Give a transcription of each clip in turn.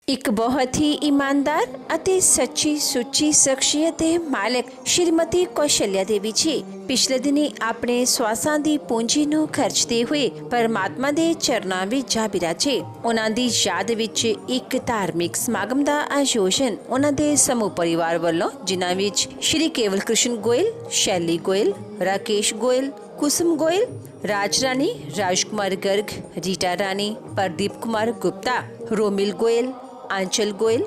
ਇੱਕ ਬਹੁਤ ਹੀ ਇਮਾਨਦਾਰ ਅਤੇ ਸੱਚੀ ਸੁੱਚੀ ਸ਼ਖਸੀਅਤ ਦੇ ਮਾਲਕ ਸ਼੍ਰੀਮਤੀ ਕੌਸ਼ਲਿਆ ਦੇਵੀ ਜੀ ਪਿਛਲੇ ਦਿਨੀ ਆਪਣੇ ਸਵਾਸਾਂ ਦੀ ਪੂੰਜੀ ਨੂੰ ਖਰਚਦੇ ਹੋਏ ਪਰਮਾਤਮਾ ਦੇ ਚਰਨਾਂ ਵਿੱਚ ਜਾ ਬਿਰਾਜੇ। ਉਹਨਾਂ ਦੀ ਯਾਦ ਵਿੱਚ ਇੱਕ ਧਾਰਮਿਕ ਸਮਾਗਮ ਦਾ ਆਯੋਜਨ ਉਹਨਾਂ ਦੇ ਸਮੂਹ ਪਰਿਵਾਰ ਵੱਲੋਂ, ਜਿਨ੍ਹਾਂ ਵਿੱਚ ਸ਼੍ਰੀ ਕੇਵਲ Krishan Goyal, Shelly Goyal, Rakesh Goyal, Kusum Goyal, Raj Rani, Rajkumar Garg, Rita Rani, Pradeep Kumar Gupta, Romil Goyal, Aanchal Goyal,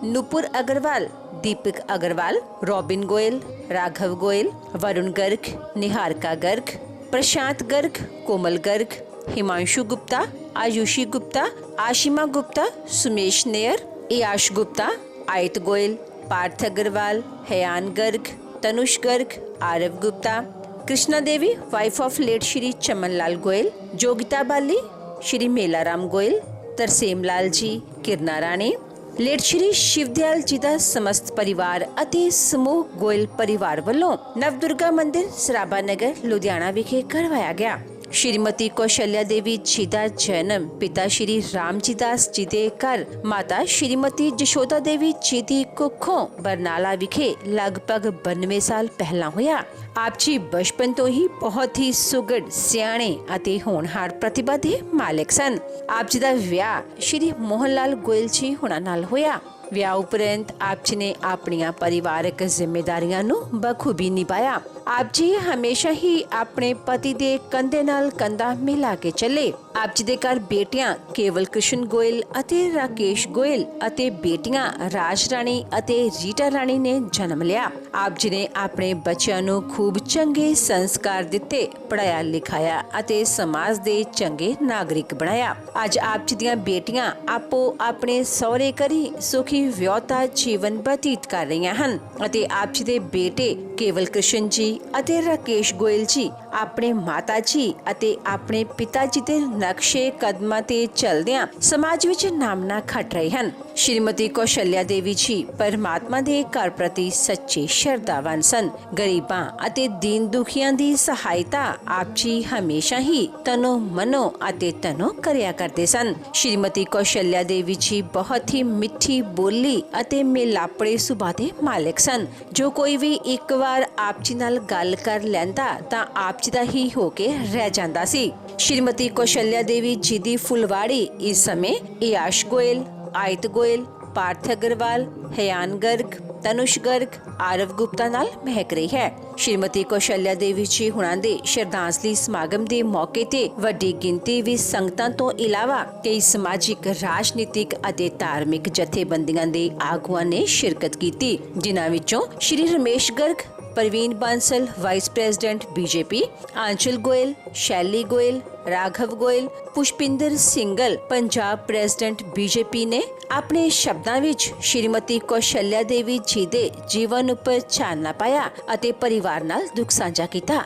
Nupur Agarwal, Deepak Agarwal, Robin Goyal, Raghav Goyal, Varun Garg, Niharika Garg, Prashant Garg, Komal Garg, Himanshu Gupta, Aayushi Gupta, Ashima Gupta, Sumesh Nayyar, Yash Gupta, Ayat Goyal, Parth Agarwal, Hayan Garg, Tanush Garg, Aarav Gupta, Krishna Devi wife of late Shri Chaman Lal Goyal, Jogita Bali, Shri Melaram Goyal, Tarsem Lal ji, kirana Rani, late Shri Shivdayal जी का समस्त परिवार ਅਤੇ ਸਮੂਹ ਗੋਇਲ परिवार ਵੱਲੋਂ नवदुर्गा मंदिर सराबा नगर लुधियाना विखे करवाया गया। श्रीमती कौशल्या देवी जी का जन्म पिता श्री राम जी दास जी के घर माता श्रीमती जशोदा देवी जी की कुखों बरनाला विखे लगभग 92 साल पहला होया। आप जी बचपन तो ही बहुत ही सुगड़ सियाणे ਅਤੇ ਹੋਣਹਾਰ प्रतिभा ਦੇ मालिक सन। आप जी का विआह श्री मोहन लाल गोयल जी होना नाल होया। ਵਿਆਹ ਉਪਰੰਤ ਆਪ ਜੀ ਨੇ ਆਪਣੀਆਂ ਪਰਿਵਾਰਕ ਜ਼ਿੰਮੇਵਾਰੀਆਂ ਨੂੰ ਬਖੂਬੀ ਨਿਭਾਇਆ। ਆਪ ਜੀ ਹਮੇਸ਼ਾ ਹੀ ਆਪਣੇ ਪਤੀ ਦੇ ਕੰਧੇ ਨਾਲ ਕੰਧਾ ਮਿਲਾ ਕੇ ਚੱਲੇ। ਆਪ ਜੀ ਦੇ ਘਰ ਬੇਟੀਆਂ ਕੇਵਲ ਕ੍ਰਿਸ਼ਨ ਗੋਇਲ ਅਤੇ ਰਾਕੇਸ਼ ਗੋਇਲ ਅਤੇ ਬੇਟੀਆਂ ਰਾਜ ਰਾਣੀ ਅਤੇ ਰੀਟਾ ਰਾਣੀ ਨੇ ਜਨਮ ਲਿਆ। ਆਪ ਜੀ ਨੇ ਆਪਣੇ ਬੱਚਿਆਂ ਨੂੰ ਖੂਬ ਚੰਗੇ ਸੰਸਕਾਰ ਦਿੱਤੇ, ਪੜਾਇਆ ਲਿਖਾਇਆ ਅਤੇ ਸਮਾਜ ਦੇ ਚੰਗੇ ਨਾਗਰਿਕ ਬਣਾਇਆ। ਅੱਜ ਆਪ ਜੀ ਦੀਆਂ ਬੇਟੀਆਂ ਆਪੋ ਆਪਣੇ ਸਹੁਰੇ ਘਰੀ ਸੁਖੀ ਵਿਆਹਤਾ ਜੀਵਨ ਬਤੀਤ ਕਰ ਰਹੀਆਂ ਹਨ ਅਤੇ ਆਪ ਜੀ ਦੇ ਬੇਟੇ ਕੇਵਲ ਕ੍ਰਿਸ਼ਨ ਜੀ ਅਤੇ ਰਾਕੇਸ਼ ਗੋਇਲ ਜੀ ਆਪਣੇ ਮਾਤਾ ਜੀ ਅਤੇ ਆਪਣੇ ਪਿਤਾ ਜੀ ਦੇ ਨਕਸ਼ੇ ਕਦਮਾਂ ਤੇ ਚੱਲਦਿਆਂ ਸਮਾਜ ਵਿੱਚ ਨਾਮਣਾ ਖੱਟ ਰਹੇ ਹਨ। श्रीमती कौशल्या देवी जी परमात्मा ਦੇ ਘਰ ਪ੍ਰਤੀ ਸੱਚੇ ਸ਼ਰਧਾਵਾਨ ਸਨ। ਗਰੀਬਾਂ ਅਤੇ ਦੀਨ ਦੁਖੀਆਂ ਦੀ ਸਹਾਇਤਾ ਆਪ ਜੀ ਹਮੇਸ਼ਾ ਹੀ ਤਨੋ ਮਨੋ ਅਤੇ ਤਨੋ ਕਰਿਆ ਕਰਦੇ ਸਨ। श्रीमती कौशल्या देवी जी ਬਹੁਤ ਹੀ ਮਿੱਠੀ ਬੋਲੀ ਅਤੇ ਮੇਲਾਪੜੇ ਸੁਭਾਅ ਦੇ ਮਾਲਕ ਸਨ। ਜੋ ਕੋਈ ਵੀ ਇੱਕ ਵਾਰ ਆਪ ਜੀ ਨਾਲ ਗੱਲ ਕਰ ਲੈਂਦਾ ਤਾਂ ਆਪ ਜੀ ਦਾ ਹੀ ਹੋ ਕੇ ਰਹਿ ਜਾਂਦਾ ਸੀ। श्रीमती कौशल्या देवी जी ਦੀ ਫੁਲਵਾੜੀ ਇਸ ਸਮੇਂ याश गोयल, आयत गोयल, पार्थ अग्रवाल, हयान गर्ग, तनुष गर्ग, आरव गुप्ता नाल महक रही है। श्रीमती कौशल्या देवी जी हुणां दे श्रद्धांजलि समागम दे मौके ते वड्डी गिनती विच संगतां तो इलावा कई समाजिक, राजनीतिक ਅਤੇ धार्मिक जथेबंदियां दे आगुआं ने शिरकत कीती, जिन्हां विचों Shri Ramesh Garg, Praveen Bansal vice president BJP, Aanchal Goyal, Shelly Goyal, Raghav Goyal, Pushpinder Singla Punjab president BJP ने अपने शब्दां विच श्रीमती कौशल्या देवी जी दे जीवन उपर चानना पाया ਅਤੇ परिवार नाल दुख साझा कीता।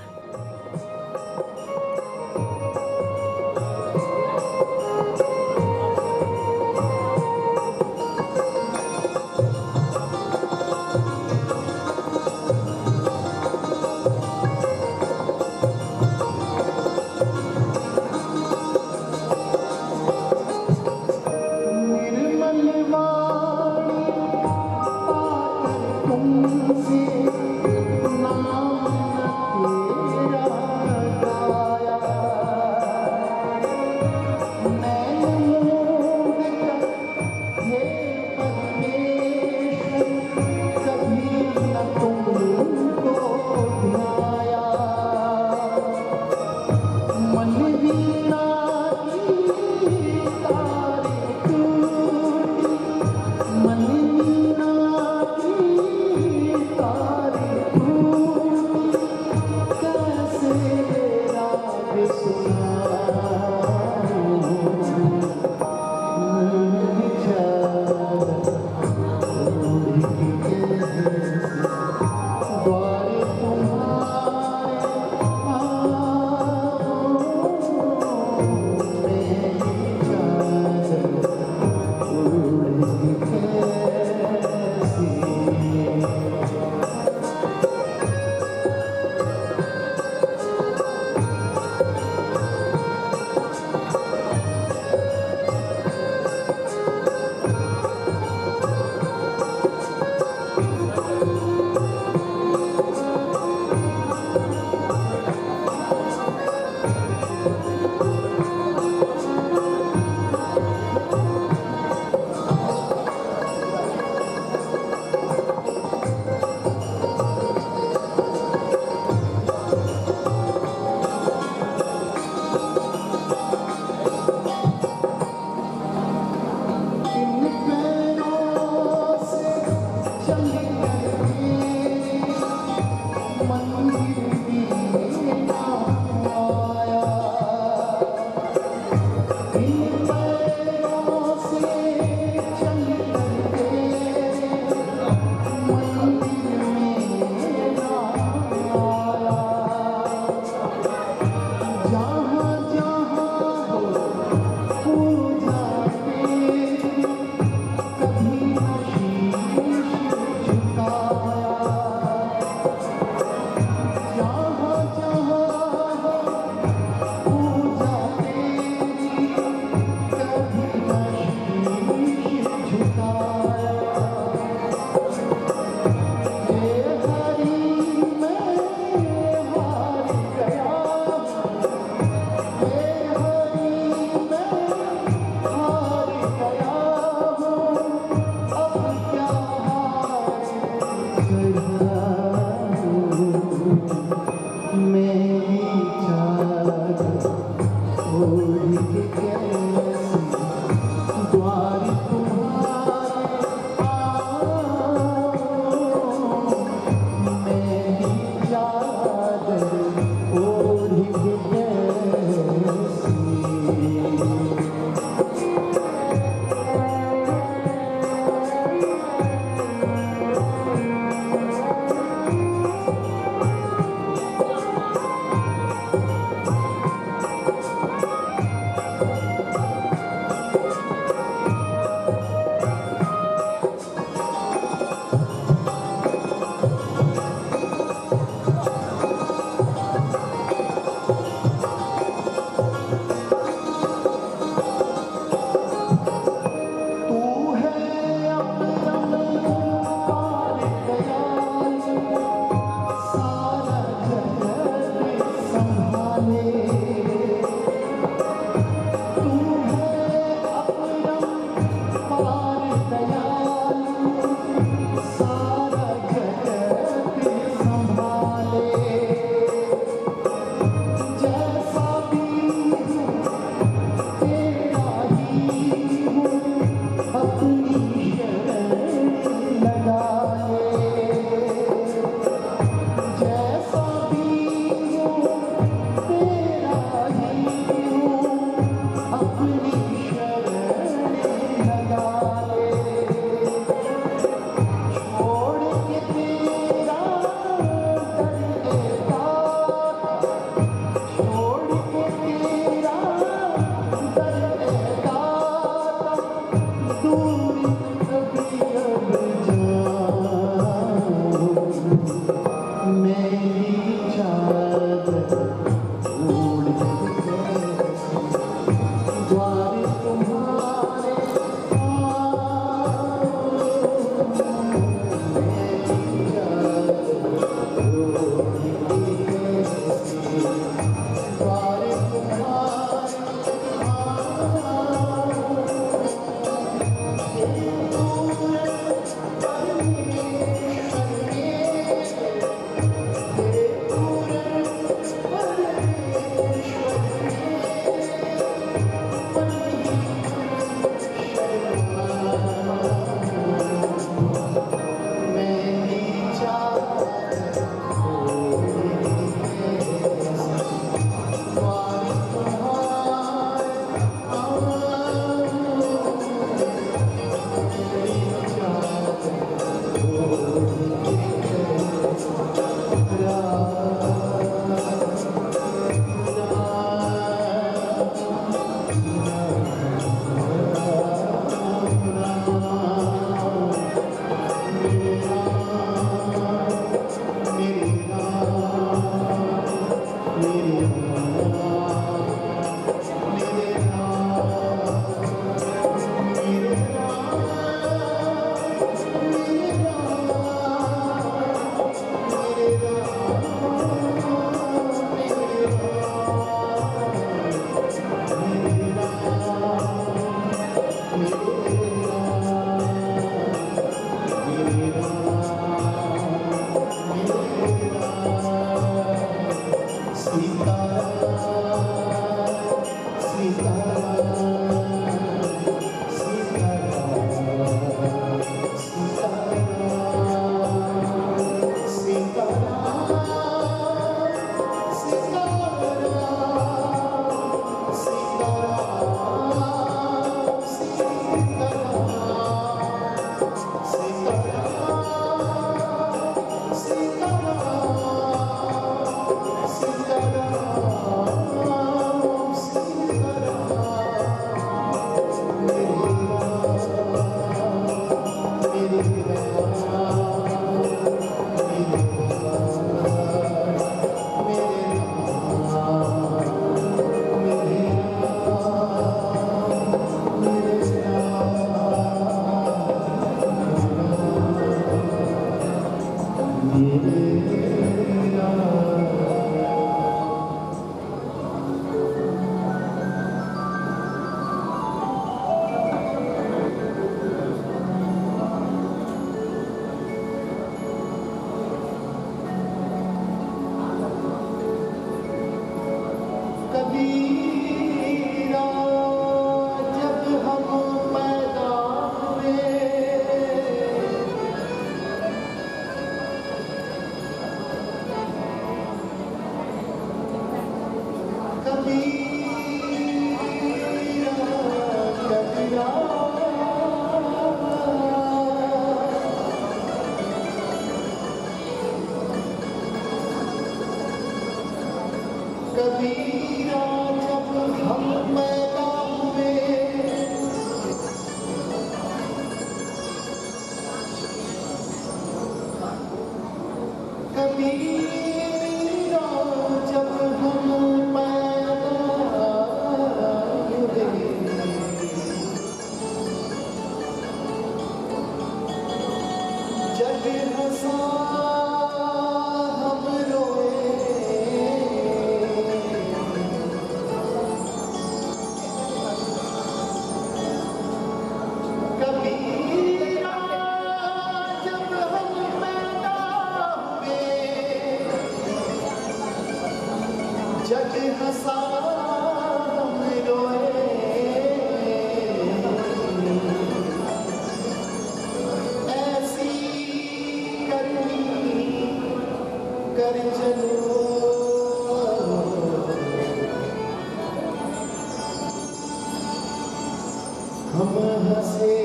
हम हंसे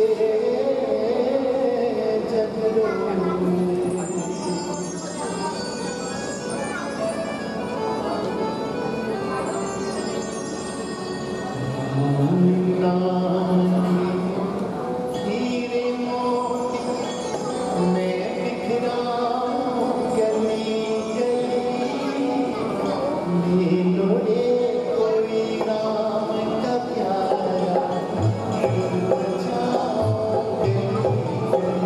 जब रोए। हीरे मोती मैं बिखराऊं गली गली, ले लो एक कोई राम का प्यारा, बचाओ गली गली।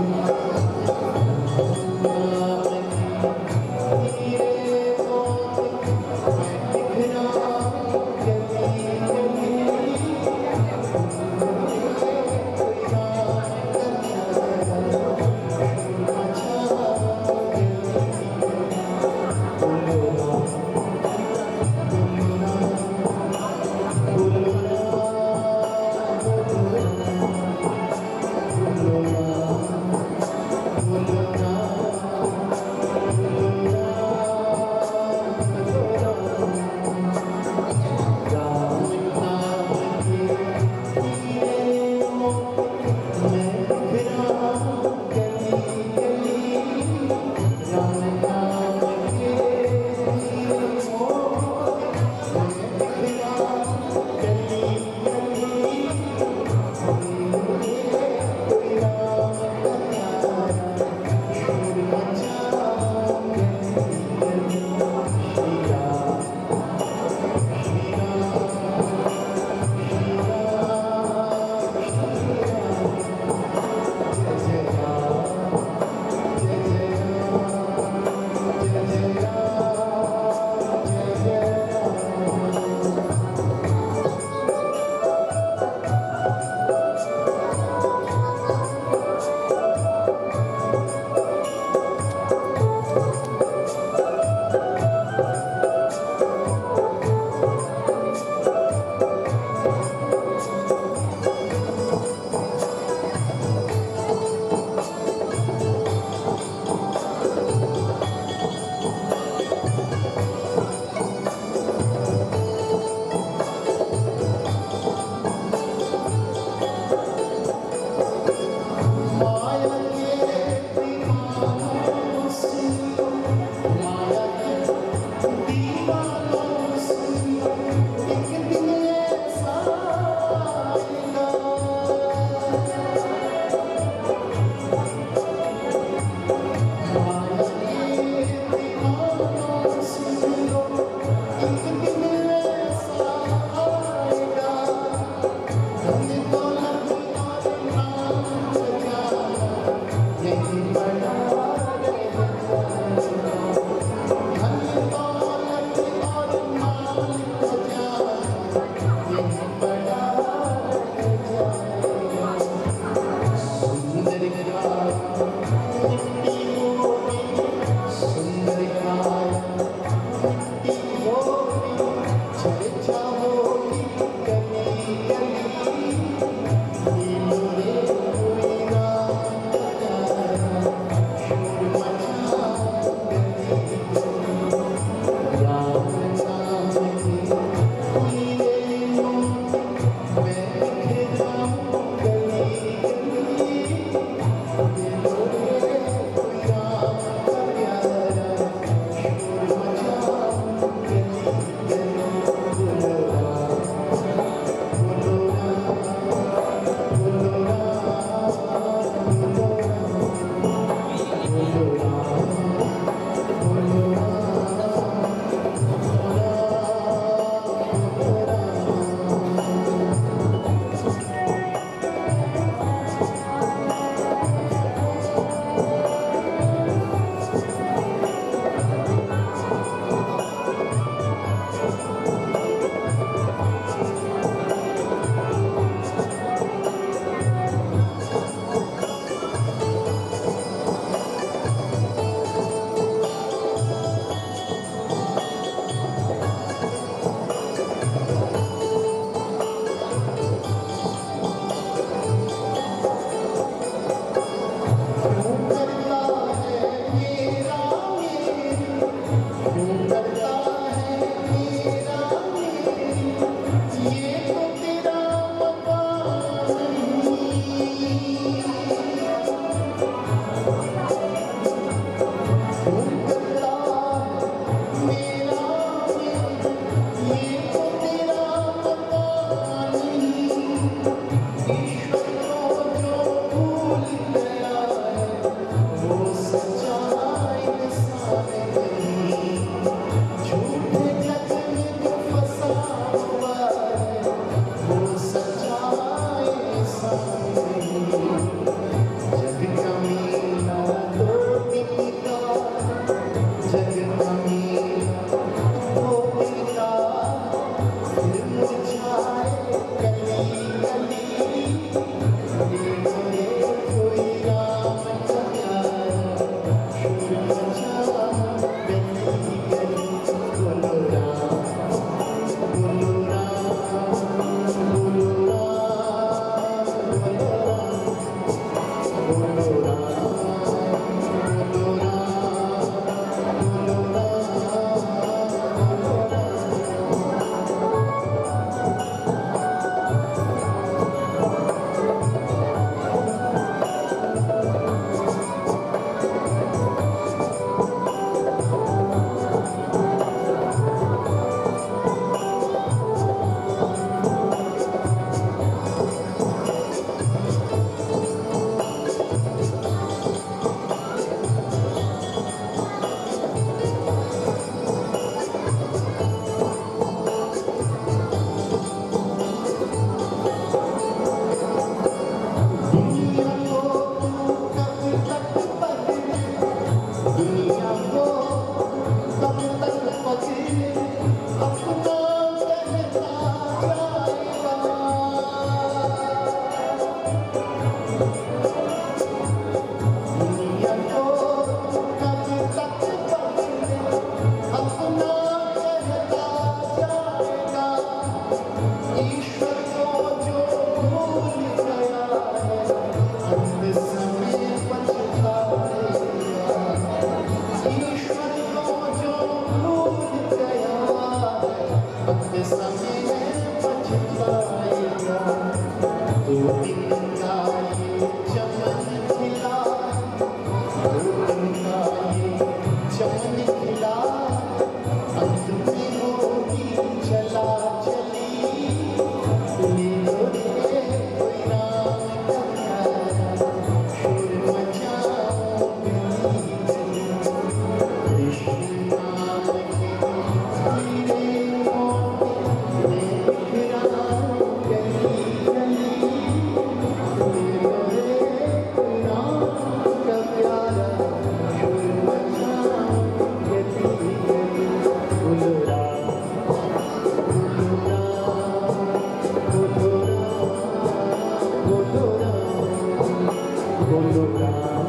बोलो राम,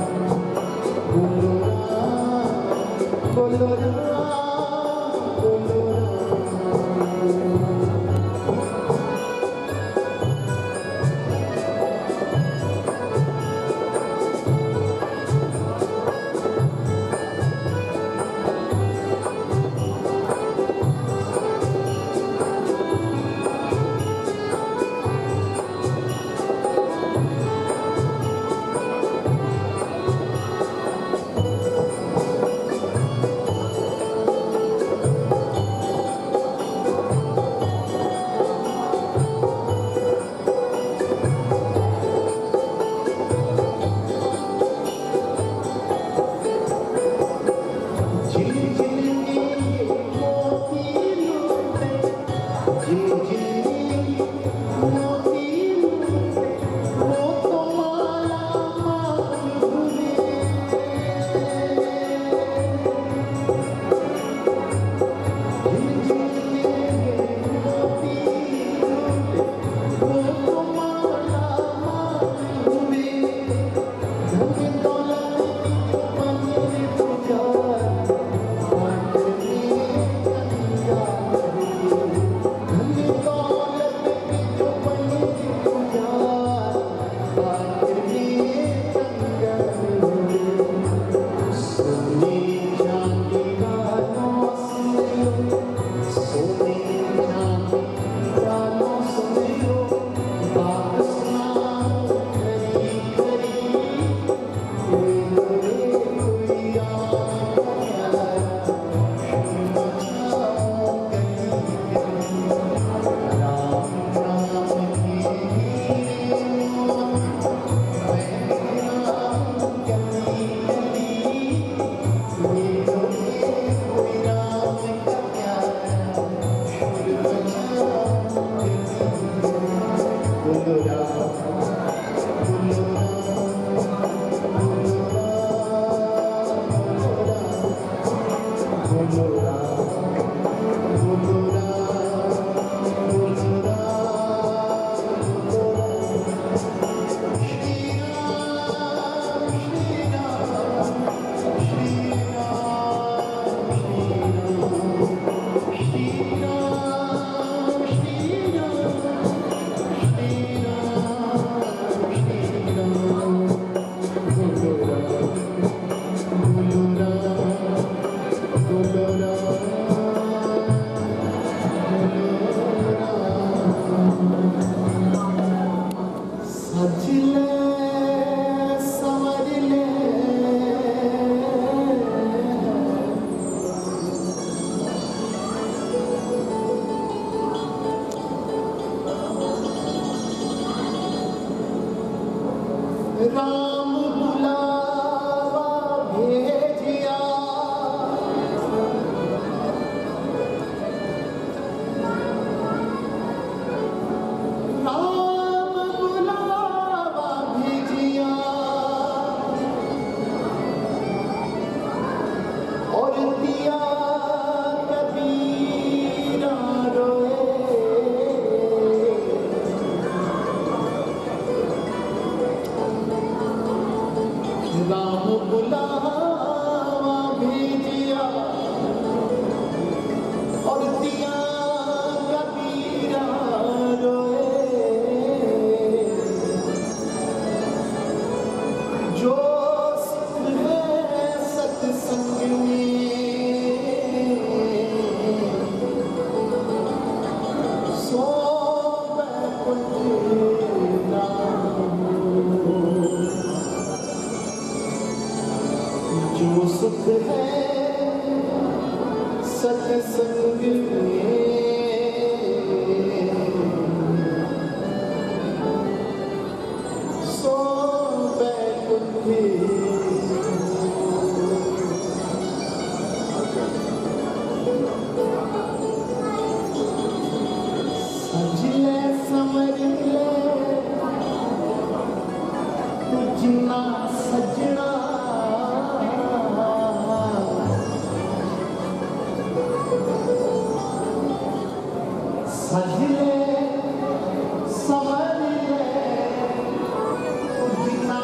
बोलो राम, बोलो राम, बोलो राम बुलावा भेजिया, राम बुलावा भेजिया, और दिया कबीरा रोए। राम बुलावा भेजिया, और दिया कबीरा रोए। जो सुख है सत्संग में, सो बैकुंठ धाम। जो सुख है सत्संग में, सो बैकुंठ। सज ले समर ले तुझना सजना, सज ले समर ले तुझना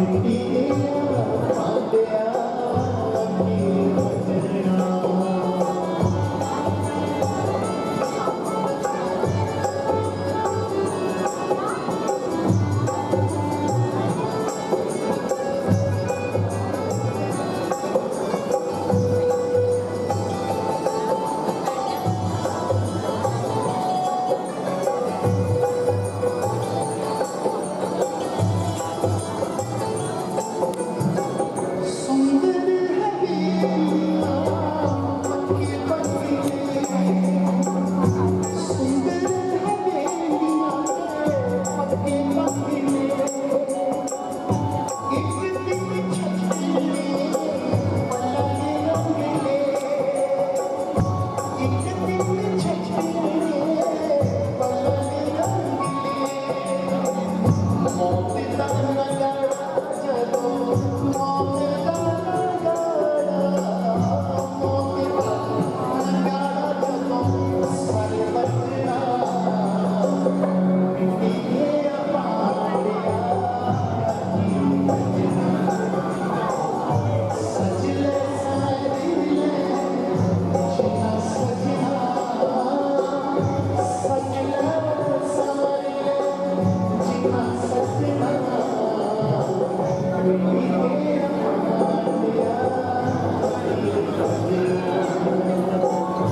मिट्टी दिया पांडिया की बजना सुंदर है बेलिया पक्की पक्की सुंदर है बेलिया पक्की पक्की एक दिन छछले पलंगे रंगले एक दिन छछले पलंगे रंगले मौत का नगाड़ा जलो मौत का नगाड़ा मौत का नगाड़ा जलो सारे बजना मिट्टी दिया पांडिया की बजना सजले समरिले जीना सजना सजले समरिले जीना सजना मिट्टी दिया पांडिया की बजना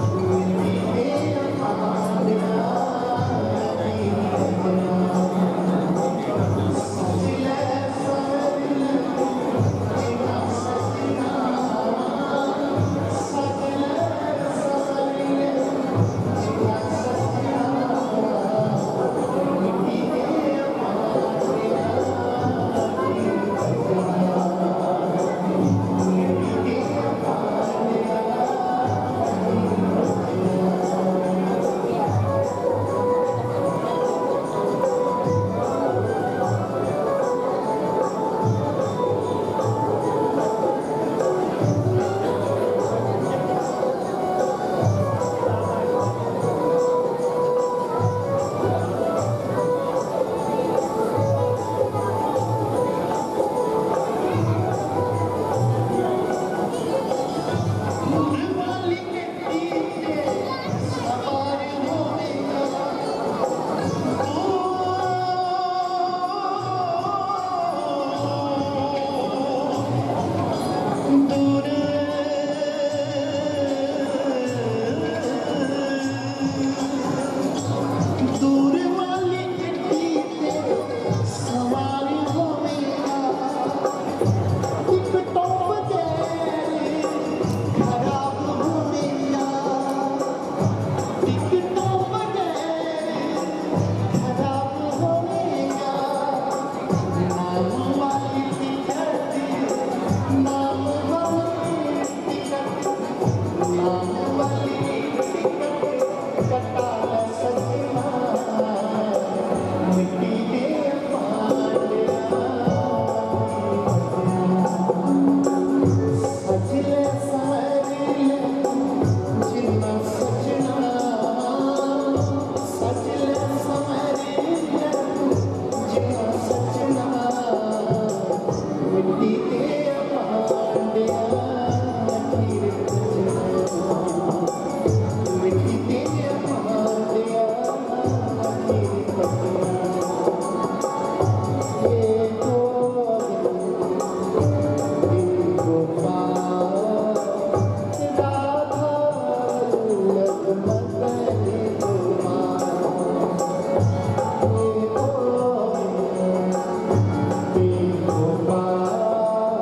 मिट्टी दिया पांडिया की बजना सजले समरिले जीना सजना सजले समरिले जीना सजना मिट्टी दिया पांडिया की बजना मिट्टी दिया पांडिया वाली के पीछे सवार होवेगा दूर दूर वाली के पीछे सवार होवेगा टिकटों बगैर खराब होवेगा टिकटों बगैर खराब होवेगा नाम वाली टिकट नाम वाली टिकट नाम वाली टिकट कटा सजना मिट्टी दिया पांडिया सजले समरिले जीना सजना सजले समरिले जीना सजना मिट्टी दिया पांडिया की बजना मिट्टी दिया पांडिया की बजना ये दिन गोपाल राधा वल्लभ मदन कुमार ये दिन गोपाल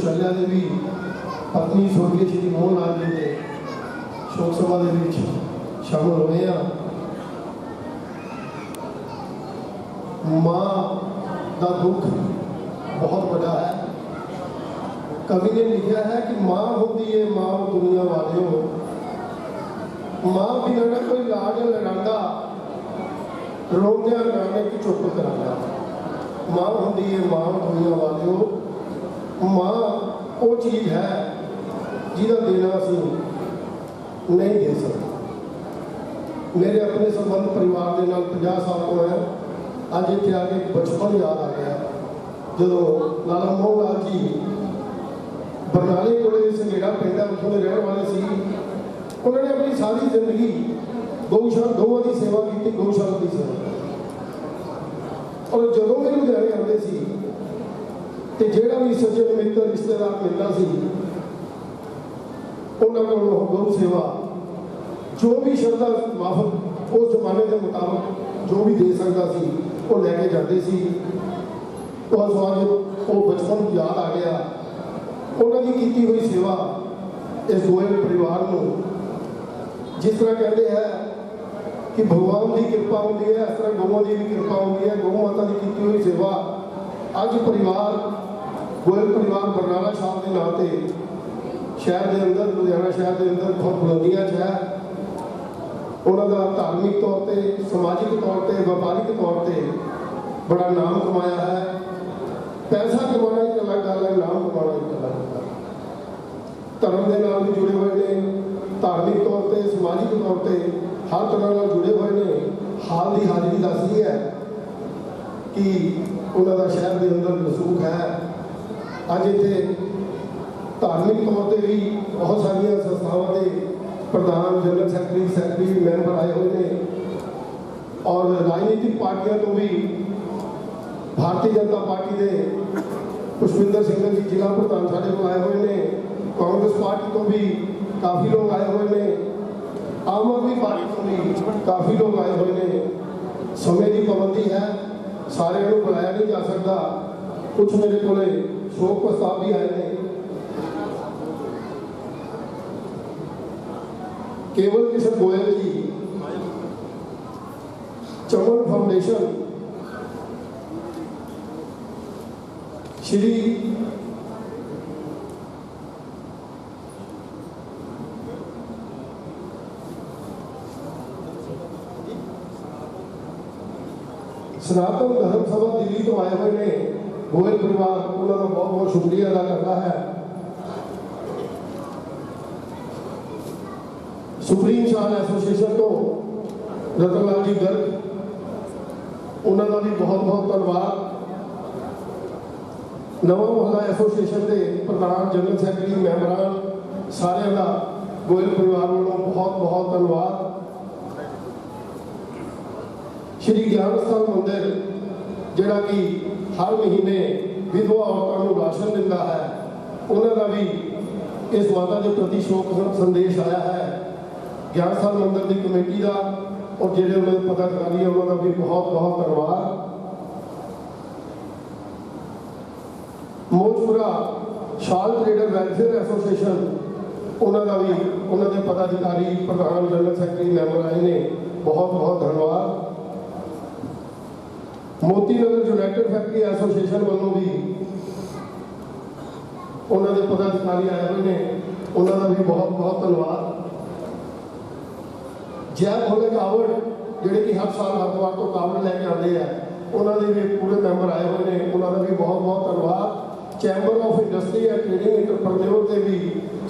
ਕੁਸ਼ਲਿਆ ਦੇਵੀ ਪਤਨੀ ਸਵਰਗੀ ਸ਼੍ਰੀ ਮੋਹਨ ਲਾਲ ਜੀ ਦੇ ਸ਼ੋਕ ਸਭਾ ਦੇ ਵਿੱਚ ਸ਼ਾਮਲ ਹੋਏ ਆ। ਮਾਂ ਦਾ ਦੁੱਖ ਬਹੁਤ ਵੱਡਾ ਹੈ। ਕਵੀ ਨੇ ਲਿਖਿਆ ਹੈ ਕਿ ਮਾਂ ਹੁੰਦੀ ਏ ਮਾਂ ਦੁਨੀਆ ਵਾਲਿਓ, ਮਾਂ ਬਿਨਾਂ ਨਾ ਕੋਈ ਲਾਡ ਲੜਾਂਦਾ, ਰੋਂਦਿਆਂ ਨਾਨਕ ਚੁੱਪ ਕਰਾਂਦਾ। ਮਾਂ ਹੁੰਦੀ ਏ ਮਾਂ ਦੁਨੀਆ ਵਾਲਿਓ, ਮਾਂ ਉਹ ਚੀਜ਼ ਹੈ ਜਿਹਦਾ ਦੇਣਾ ਅਸੀਂ ਨਹੀਂ ਦੇ ਸਕਦੇ। ਮੇਰੇ ਆਪਣੇ ਸੰਬੰਧ ਪਰਿਵਾਰ ਦੇ ਨਾਲ 50 ਸਾਲ ਤੋਂ ਹੈ। ਅੱਜ ਇੱਥੇ ਆ ਕੇ ਬਚਪਨ ਯਾਦ ਆ ਗਿਆ ਜਦੋਂ ਲਾਲਾ ਮੋਹਨ ਲਾਲ ਜੀ ਬਰਨਾਲੇ ਕੋਲੇ ਸੰਘੇੜਾ ਪਿੰਡ ਹੈ, ਉੱਥੋਂ ਦੇ ਰਹਿਣ ਵਾਲੇ ਸੀ। ਉਹਨਾਂ ਨੇ ਆਪਣੀ ਸਾਰੀ ਜ਼ਿੰਦਗੀ ਗਊਆਂ ਦੀ ਸੇਵਾ ਕੀਤੀ, ਗਊਸ਼ਾਲਾ ਦੀ ਸੇਵਾ। ਔਰ ਜਦੋਂ ਵੀ ਲੁਧਿਆਣੇ ਆਉਂਦੇ ਸੀ ਤੇ ਜਿਹੜਾ ਵੀ ਸੱਜਣ ਮਿੱਤਰ ਰਿਸ਼ਤੇਦਾਰ ਮਿਲਦਾ ਸੀ, ਉਹਨਾਂ ਕੋਲੋਂ ਗਊ ਸੇਵਾ ਜੋ ਵੀ ਸ਼ਰਧਾ ਮਾਫਕ ਉਸ ਜ਼ਮਾਨੇ ਦੇ ਮੁਤਾਬਕ ਜੋ ਵੀ ਦੇ ਸਕਦਾ ਸੀ ਉਹ ਲੈ ਕੇ ਜਾਂਦੇ ਸੀ। ਉਹ ਸਵਾਲ ਉਹ ਬਚਪਨ ਯਾਦ ਆ ਗਿਆ। ਉਹਨਾਂ ਦੀ ਕੀਤੀ ਹੋਈ ਸੇਵਾ ਇਸ ਗੋਇਲ ਪਰਿਵਾਰ ਨੂੰ, ਜਿਸ ਤਰ੍ਹਾਂ ਕਹਿੰਦੇ ਹੈ ਕਿ ਭਗਵਾਨ ਦੀ ਕਿਰਪਾ ਹੁੰਦੀ ਹੈ, ਇਸ ਤਰ੍ਹਾਂ ਗਊਆਂ ਦੀ ਵੀ ਕਿਰਪਾ ਹੁੰਦੀ ਹੈ। ਗਊ ਮਾਤਾ ਦੀ ਕੀਤੀ ਹੋਈ ਸੇਵਾ ਅੱਜ ਪਰਿਵਾਰ ਗੋਇਲ ਪਰਿਵਾਰ ਬਰਨਾਲਾ ਸਾਹਿਬ ਦੇ ਨਾਂ ਤੇ ਸ਼ਹਿਰ ਦੇ ਅੰਦਰ, ਲੁਧਿਆਣਾ ਸ਼ਹਿਰ ਦੇ ਅੰਦਰ ਬਹੁਤ ਬੁਲੰਦੀਆਂ 'ਚ ਹੈ। ਉਹਨਾਂ ਦਾ ਧਾਰਮਿਕ ਤੌਰ ਤੇ, ਸਮਾਜਿਕ ਤੌਰ ਤੇ, ਵਪਾਰਿਕ ਤੌਰ ਤੇ ਬੜਾ ਨਾਮ ਕਮਾਇਆ ਹੈ। ਪੈਸਾ ਕਮਾਉਣਾ ਇੱਕ ਅਲੱਗ ਗੱਲ ਹੈ, ਨਾਮ ਕਮਾਉਣਾ ਇੱਕ ਅਲੱਗ ਗੱਲ ਹੈ। ਧਰਮ ਦੇ ਨਾਲ ਵੀ ਜੁੜੇ ਹੋਏ ਨੇ, ਧਾਰਮਿਕ ਤੌਰ ਤੇ, ਸਮਾਜਿਕ ਤੌਰ ਤੇ ਹਰ ਤਰ੍ਹਾਂ ਨਾਲ ਜੁੜੇ ਹੋਏ ਨੇ। ਹਾਲ ਦੀ ਹਾਜ਼ਰੀ ਦੱਸਦੀ ਹੈ ਕਿ ਉਹਨਾਂ ਦਾ ਸ਼ਹਿਰ ਦੇ ਅੰਦਰ ਰਸੂਖ ਹੈ। ਅੱਜ ਇੱਥੇ ਧਾਰਮਿਕ ਤੌਰ ਤੇ ਵੀ ਬਹੁਤ ਸਾਰੀਆਂ ਸੰਸਥਾਵਾਂ ਦੇ ਪ੍ਰਧਾਨ, ਜਨਰਲ ਸੈਕਟਰੀ ਮੈਂਬਰ ਆਏ ਹੋਏ ਨੇ। ਔਰ ਰਾਜਨੀਤਿਕ ਪਾਰਟੀਆਂ ਤੋਂ ਵੀ ਭਾਰਤੀ ਜਨਤਾ ਪਾਰਟੀ ਦੇ ਪੁਸ਼ਪਿੰਦਰ ਸਿੰਘ ਜੀ ਜ਼ਿਲ੍ਹਾ ਪ੍ਰਧਾਨ ਸਾਡੇ ਕੋਲ ਆਏ ਹੋਏ ਨੇ। ਕਾਂਗਰਸ ਪਾਰਟੀ ਤੋਂ ਵੀ ਕਾਫੀ ਲੋਕ ਆਏ ਹੋਏ ਨੇ। ਆਮ ਆਦਮੀ ਪਾਰਟੀ ਤੋਂ ਵੀ ਕਾਫੀ ਲੋਕ ਆਏ ਹੋਏ ਨੇ। ਸਮੇਂ ਦੀ ਪਾਬੰਦੀ ਹੈ, ਸਾਰਿਆਂ ਨੂੰ ਬੁਲਾਇਆ ਨਹੀਂ ਜਾ ਸਕਦਾ। ਕੁਝ ਮੇਰੇ ਕੋਲੇ ਸ਼ੋਕ ਪ੍ਰਸਤਾਵ ਵੀ ਆਏ ਨੇ। ਕੇਵਲ ਕਿਸ਼ਨ ਗੋਇਲ ਜੀ, ਚਮਨ ਫਾਊਂਡੇਸ਼ਨ, ਸ਼੍ਰੀ ਸਨਾਤਨ ਧਰਮ ਸਭਾ ਦਿੱਲੀ ਤੋਂ ਆਏ ਹੋਏ ਨੇ ਗੋਇਲ ਪਰਿਵਾਰ, ਉਹਨਾਂ ਦਾ ਬਹੁਤ ਬਹੁਤ ਸ਼ੁਕਰੀਆ ਅਦਾ ਕਰਦਾ ਹੈ। ਸੁਪਰੀਮ ਸ਼ਾਨ ਐਸੋਸੀਏਸ਼ਨ ਤੋਂ ਰਤਨ ਲਾਲ ਜੀ ਗਰਗ, ਉਹਨਾਂ ਦਾ ਵੀ ਬਹੁਤ ਬਹੁਤ ਧੰਨਵਾਦ। ਨਵਾਂ ਮੁਹੱਲਾ ਐਸੋਸੀਏਸ਼ਨ ਦੇ ਪ੍ਰਧਾਨ, ਜਨਰਲ ਸੈਕਟਰੀ, ਮੈਂਬਰਾਂ, ਸਾਰਿਆਂ ਦਾ ਗੋਇਲ ਪਰਿਵਾਰ ਵੱਲੋਂ ਬਹੁਤ ਬਹੁਤ ਧੰਨਵਾਦ। ਸ਼੍ਰੀ ਗਿਆਨ ਸਥਾਨ ਮੰਦਿਰ, ਜਿਹੜਾ ਕਿ ਹਰ ਮਹੀਨੇ ਵਿਧਵਾ ਔਰਤਾਂ ਨੂੰ ਰਾਸ਼ਨ ਦਿੰਦਾ ਹੈ, ਉਹਨਾਂ ਦਾ ਵੀ ਇਸ ਮਾਤਾ ਦੇ ਪ੍ਰਤੀ ਸ਼ੋਕ ਸੰਦੇਸ਼ ਆਇਆ ਹੈ। ਗਿਆਨ ਸਥਾਨ ਮੰਦਿਰ ਦੀ ਕਮੇਟੀ ਦਾ ਔਰ ਜਿਹੜੇ ਉਹਨਾਂ ਦੇ ਪਦਾਧਿਕਾਰੀ ਹੈ, ਉਹਨਾਂ ਦਾ ਵੀ ਬਹੁਤ ਬਹੁਤ ਧੰਨਵਾਦ। ਮੋਜਪੁਰਾ ਸ਼ਾਲ ਟ੍ਰੇਡਰ ਵੈਲਫੇਅਰ ਐਸੋਸੀਏਸ਼ਨ, ਉਹਨਾਂ ਦਾ ਵੀ, ਉਹਨਾਂ ਦੇ ਪਦਾਧਿਕਾਰੀ, ਪ੍ਰਧਾਨ, ਜਨਰਲ ਸੈਕਟਰੀ, ਮੈਂਬਰ ਆਏ ਨੇ, ਬਹੁਤ ਬਹੁਤ ਧੰਨਵਾਦ। Moti Nagar United factory association ਵੱਲੋਂ ਵੀ ਉਹਨਾਂ ਦੇ ਪਦਾਧਿਕਾਰੀ ਆਏ ਹੋਏ ਨੇ, ਉਹਨਾਂ ਦਾ ਵੀ ਬਹੁਤ ਬਹੁਤ ਧੰਨਵਾਦ। ਜੈ ਭੋਲੇ ਕਾਵੜ, ਜਿਹੜੇ ਕਿ ਹਰ ਸਾਲ ਹਰਿਦੁਆਰ ਤੋਂ ਕਾਵੜ ਲੈ ਕੇ ਆਉਂਦੇ ਆ, ਉਹਨਾਂ ਦੇ ਵੀ ਪੂਰੇ ਮੈਂਬਰ ਆਏ ਹੋਏ ਨੇ, ਉਹਨਾਂ ਦਾ ਵੀ ਬਹੁਤ ਬਹੁਤ ਧੰਨਵਾਦ। Chamber of industry and trading entrepreneur ਦੇ ਵੀ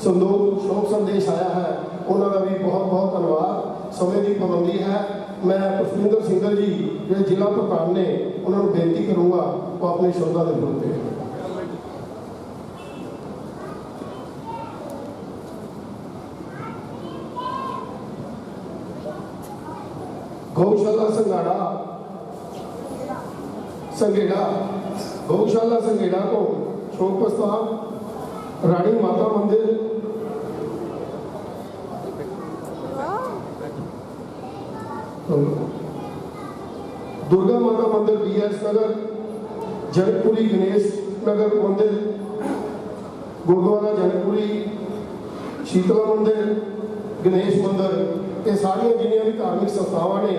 ਸ਼ੋਕ ਸੰਦੇਸ਼ ਆਇਆ ਹੈ, ਉਹਨਾਂ ਦਾ ਵੀ ਬਹੁਤ ਬਹੁਤ ਧੰਨਵਾਦ। ਸਮੇਂ ਦੀ ਪਾਬੰਦੀ ਹੈ, ਮੈਂ ਪੁਸ਼ਪਿੰਦਰ ਸਿੰਘ ਜੀ ਜਿਹੜੇ ਜ਼ਿਲ੍ਹਾ ਪ੍ਰਧਾਨ ਨੇ, ਉਹਨਾਂ ਨੂੰ ਬੇਨਤੀ ਕਰੂੰਗਾ ਉਹ ਆਪਣੇ ਸ਼ਬਦਾਂ ਦੇ ਫੁੱਲ ਤੇ। ਗਊਸ਼ਾਲਾ ਗਊਸ਼ਾਲਾ ਸੰਘੇੜਾ ਤੋਂ ਸ਼ੋਕ ਪ੍ਰਸਤਾਵ। ਰਾਣੀ ਮਾਤਾ ਮੰਦਿਰ, दुर्गा माता मंदिर BS नगर, जनकपुरी गणेश नगर मंदिर, गुरुद्वारा जनकपुरी, शीतला मंदिर, गणेश मंदिर, ये सारिया जिन्नियां भी धार्मिक संस्थावां ने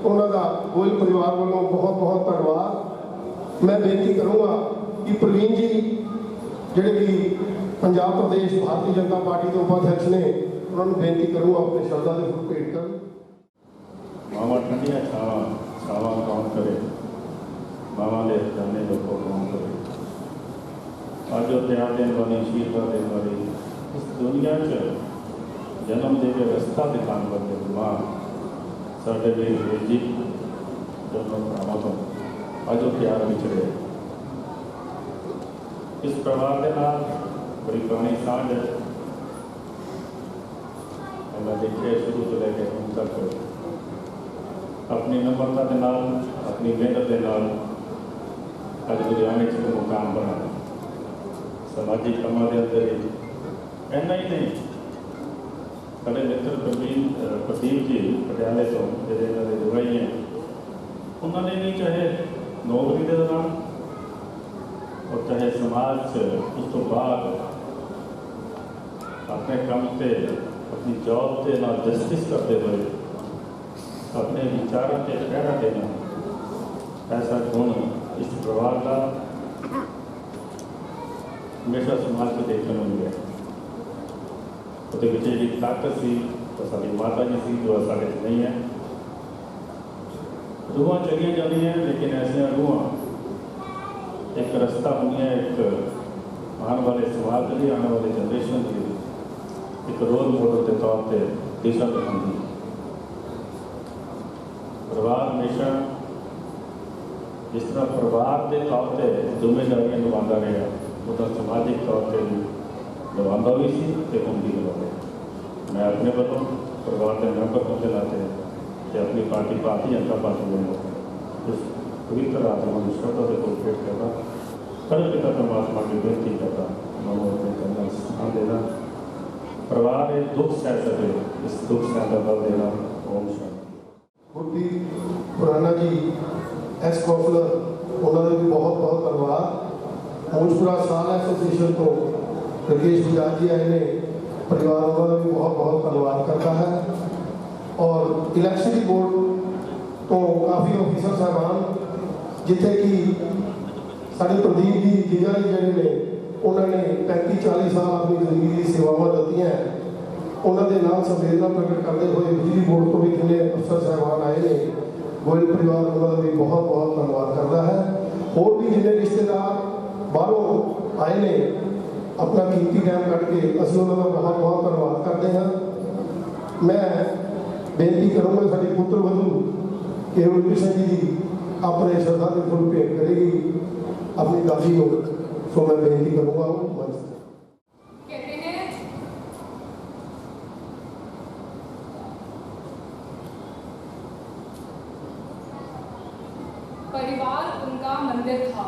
उन्हां दा गोयल परिवार वालों बहुत बहुत धन्यवाद। मैं बेनती करूँगा कि प्रवीण जी जिहड़े कि पंजाब प्रदेश भारतीय जनता पार्टी के उपाध्यक्ष ने, उन्होंने बेनती करूँगा अपने श्रद्धा के फुल भेंट कर। मावा ठंडिया छावा छावा कौन करे, मावा ले जाने लोगों कौन करे। अयोध्या देने वाली, शीतला देने वाली, इस दुनिया च जन्म दे के रस्ता दिखाने वाले मां साढ़े वीर जी दोनों भरावां तो अयोध्या विछड़े। इस परिवार के नाल बड़ी पुरानी सांझ है। मैं देखे शुरू से लेकर हम तक अपनी नम्रता के नाल, अपनी मेहनत के नाल अज लुधियाने च मुकाम बना समाजिक कामों के अंदर इन्ना ही नहीं। साढ़े मित्र प्रदीप जी पटियाले तो जो इन्होंने दुबई हैं, उन्होंने भी चाहे नौकरी के दौरान और चाहे समाज उस तो बाद अपने काम से, अपनी जॉब के नाल जस्टिस करते हुए अपने विचारों के पहरा देना, ऐसा गुण इस परिवार का हमेशा समाज को देखने को मिले। उसके पीछे जी ताकत सी तो सारी माता जी सी जो साढ़े नहीं है। रूहां चलिया जाती हैं, लेकिन ऐसा रूहां एक रास्ता होंगे, एक आने वाले समाज के लिए, आने वाले जनरेशन के लिए एक रोल मॉडल के तौर पर दिशा दिखाती है। परिवार हमेशा जिस तरह परिवार के तौर पर जिम्मेदारियां निभाता रहा, उदा समाजिक तौर पर भी निभाता भी सी ते हुण भी निभा रहा। मैं अपने वालों परिवार के मैंबर होने के नाते अपनी पार्टी भारतीय जनता पार्टी में इस पवित्र आत्मा को श्रद्धा से भेंट करता, कल पिता परमात्मा की बेनती करता, मनो अपने करना स्थान देना, परिवार एक दुख सह सके, इस दुख सह का बल देना। ओम शांति। गुरदी खुराना जी एक्स कौंसलर, उन्होंने भी बहुत बहुत धन्यवाद। मूलपुरा साल एसोसीएशन तो राकेश बजाज जी आए ने, परिवार उन्होंने भी बहुत बहुत धन्यवाद करता है। और इलेक्शन बोर्ड तो काफ़ी ऑफिसर साहबान जिथे कि साढ़े प्रदीप जी जीजा जी जोड़े ने, उन्होंने 35-40 साल अपनी जिंदगी की सेवावां दी हैं। उन्होंने नाम संवेदना प्रकट करते हुए बिजली बोर्ड को भी कितने अफसर साहबान आए ने, गोयल परिवार उन्होंने भी बहुत बहुत धन्यवाद करता है। होर भी जिन्हें रिश्तेदार बाहरों आए ने अपना कीमती टाइम कट के, असं उन्होंने बहुत बहुत धन्यवाद करते हैं। मैं बेनती करूँगा साड़ी पुत्र वधू केवल कृष्ण जी अपने श्रद्धा के फुल भेंट करेगी अपनी दादी को, सो मैं बेनती करूँगा मंच से। कहते हैं परिवार उनका मंदिर था,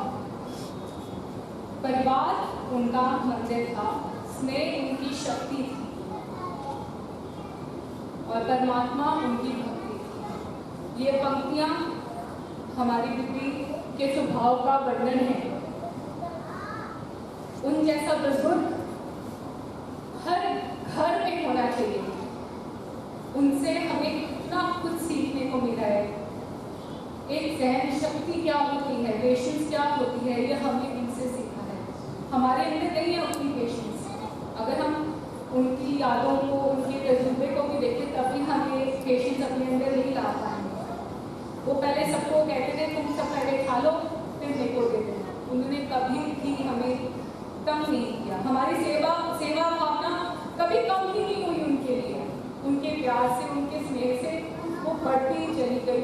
परिवार उनका मंदिर था, स्नेह उनकी शक्ति थी और परमात्मा उनकी भक्ति थी। ये पंक्तियां हमारी दीदी के स्वभाव का वर्णन है। उन जैसा बुजुर्ग हर घर में होना चाहिए। उनसे हमें कितना कुछ सीखने को मिला है। एक सहन शक्ति क्या होती है, पेशेंस क्या होती है, ये हमने इनसे सीखा है। हमारे अंदर नहीं है उतनी पेशेंस। अगर हम उनकी यादों को, उनके तजुर्बे को भी देखें तभी हम ये पेशेंस अपने अंदर नहीं ला पाएंगे। वो पहले सबको कहते थे तुम सब पहले खा लो फिर मेरे को दे दो। उन्होंने कभी भी हमें कम नहीं किया। हमारी सेवा भावना कभी कम ही नहीं हुई उनके लिए। उनके प्यार से, उनके स्नेह से वो बढ़ती चली गई।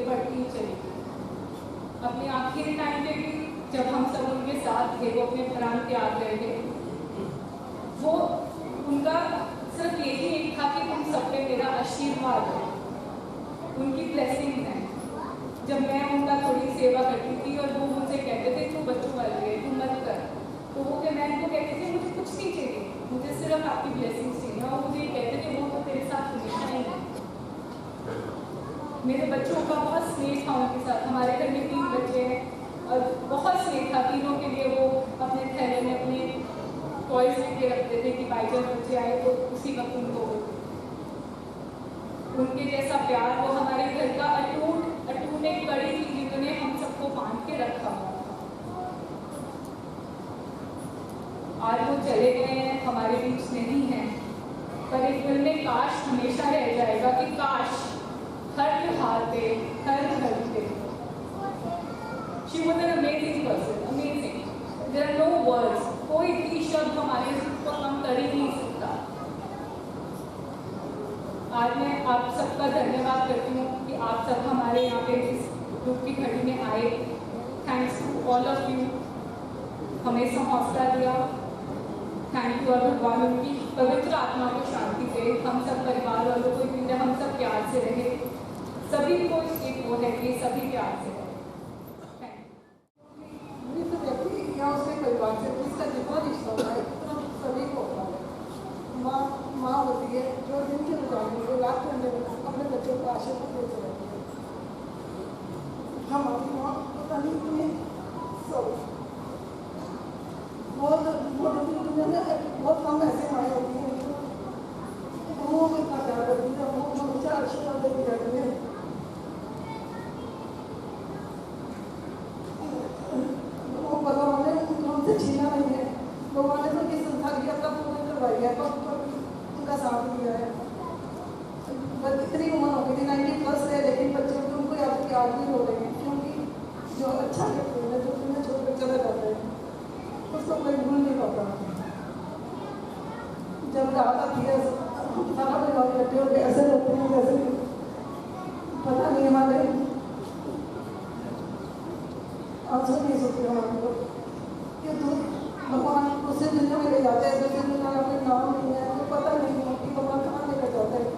अपने आखिरी टाइम पे भी जब हम सब उनके साथ थे, वो अपने प्राण त्याग रहे थे, वो उनका सिर्फ यही एक था कि तुम सब पे मेरा आशीर्वाद है, उनकी ब्लेसिंग है। जब मैं उनका थोड़ी सेवा करती थी और वो मुझसे कहते थे तू बच्चों वाली है, तू मत कर, तो वो मैं उनको कहती थी मुझे कुछ नहीं चाहिए, मुझे सिर्फ आपकी ब्लेसिंग चाहिए। और मुझे कहते थे वो तो तेरे साथ हमेशा ही है। मेरे बच्चों का बहुत स्नेह था उनके साथ। हमारे घर में 3 बच्चे हैं और बहुत स्नेह था तीनों के लिए। वो अपने थैले में अपने टॉयज लेके रखते थे कि भाई जब बच्चे आए तो उसी वक्त उनको उनके जैसा प्यार वो हमारे घर का अटूट एक कड़ी थी जिन्होंने हम सबको बांध के रखा हुआ था। आज वो चले गए हैं, हमारे बीच नहीं है, पर एक दिल में काश हमेशा रह जाएगा कि काश हर त्योहार पे, हर घर पे she was an amazing person, amazing. There are no words, कोई भी शब्द हमारे को कम कर ही नहीं सकता। आज मैं आप सबका धन्यवाद करती हूँ कि आप सब हमारे यहाँ पे इस दुख की घड़ी में आए। Thanks to all of you, हमें सब हौसला दिया। थैंक यू और भगवान उनकी पवित्र आत्मा को शांति दे, हम सब परिवार वालों को इतने हम सब प्यार से रहे, सभी को एक वो है कि सभी प्यार से रहे। मृत व्यक्ति या उसके परिवार से जिसका जितना रिश्ता होता है उतना सभी को होता है। माँ होती है जो दिन के गुजारने को रात के अंदर अपने बच्चों को आशीर्वाद देते रहती है। हमारी माँ पता नहीं इतनी सब दुनिया में बहुत कम ऐसे माएँ होती हैं जो वो इतना प्यार करती है, वो हमेशा आशीर्वाद देती रहती है। वो भगवान ने हमसे छीना नहीं है, भगवान ने तो किस संसार की अपना पूर्ण करवाई है, उनका साथ दिया है। बस इतनी उम्र हो गई थी 90+ है, लेकिन बच्चे उनको याद नहीं हो रहे हैं, क्योंकि जो अच्छा करते हैं जो उन्हें छोड़ कर चले जाते हैं उसको कोई भूल नहीं पाता। जब रात आती है सारा परिवार इकट्ठे होकर ऐसे रहते हैं जैसे पता नहीं हमारे आंसू नहीं सोचते हमारे लोग कि भगवान उसे दुनिया में ले जाते हैं, दूसरी दुनिया में कोई नाम नहीं है, कोई पता नहीं है कि भगवान कहाँ लेकर जाते हैं।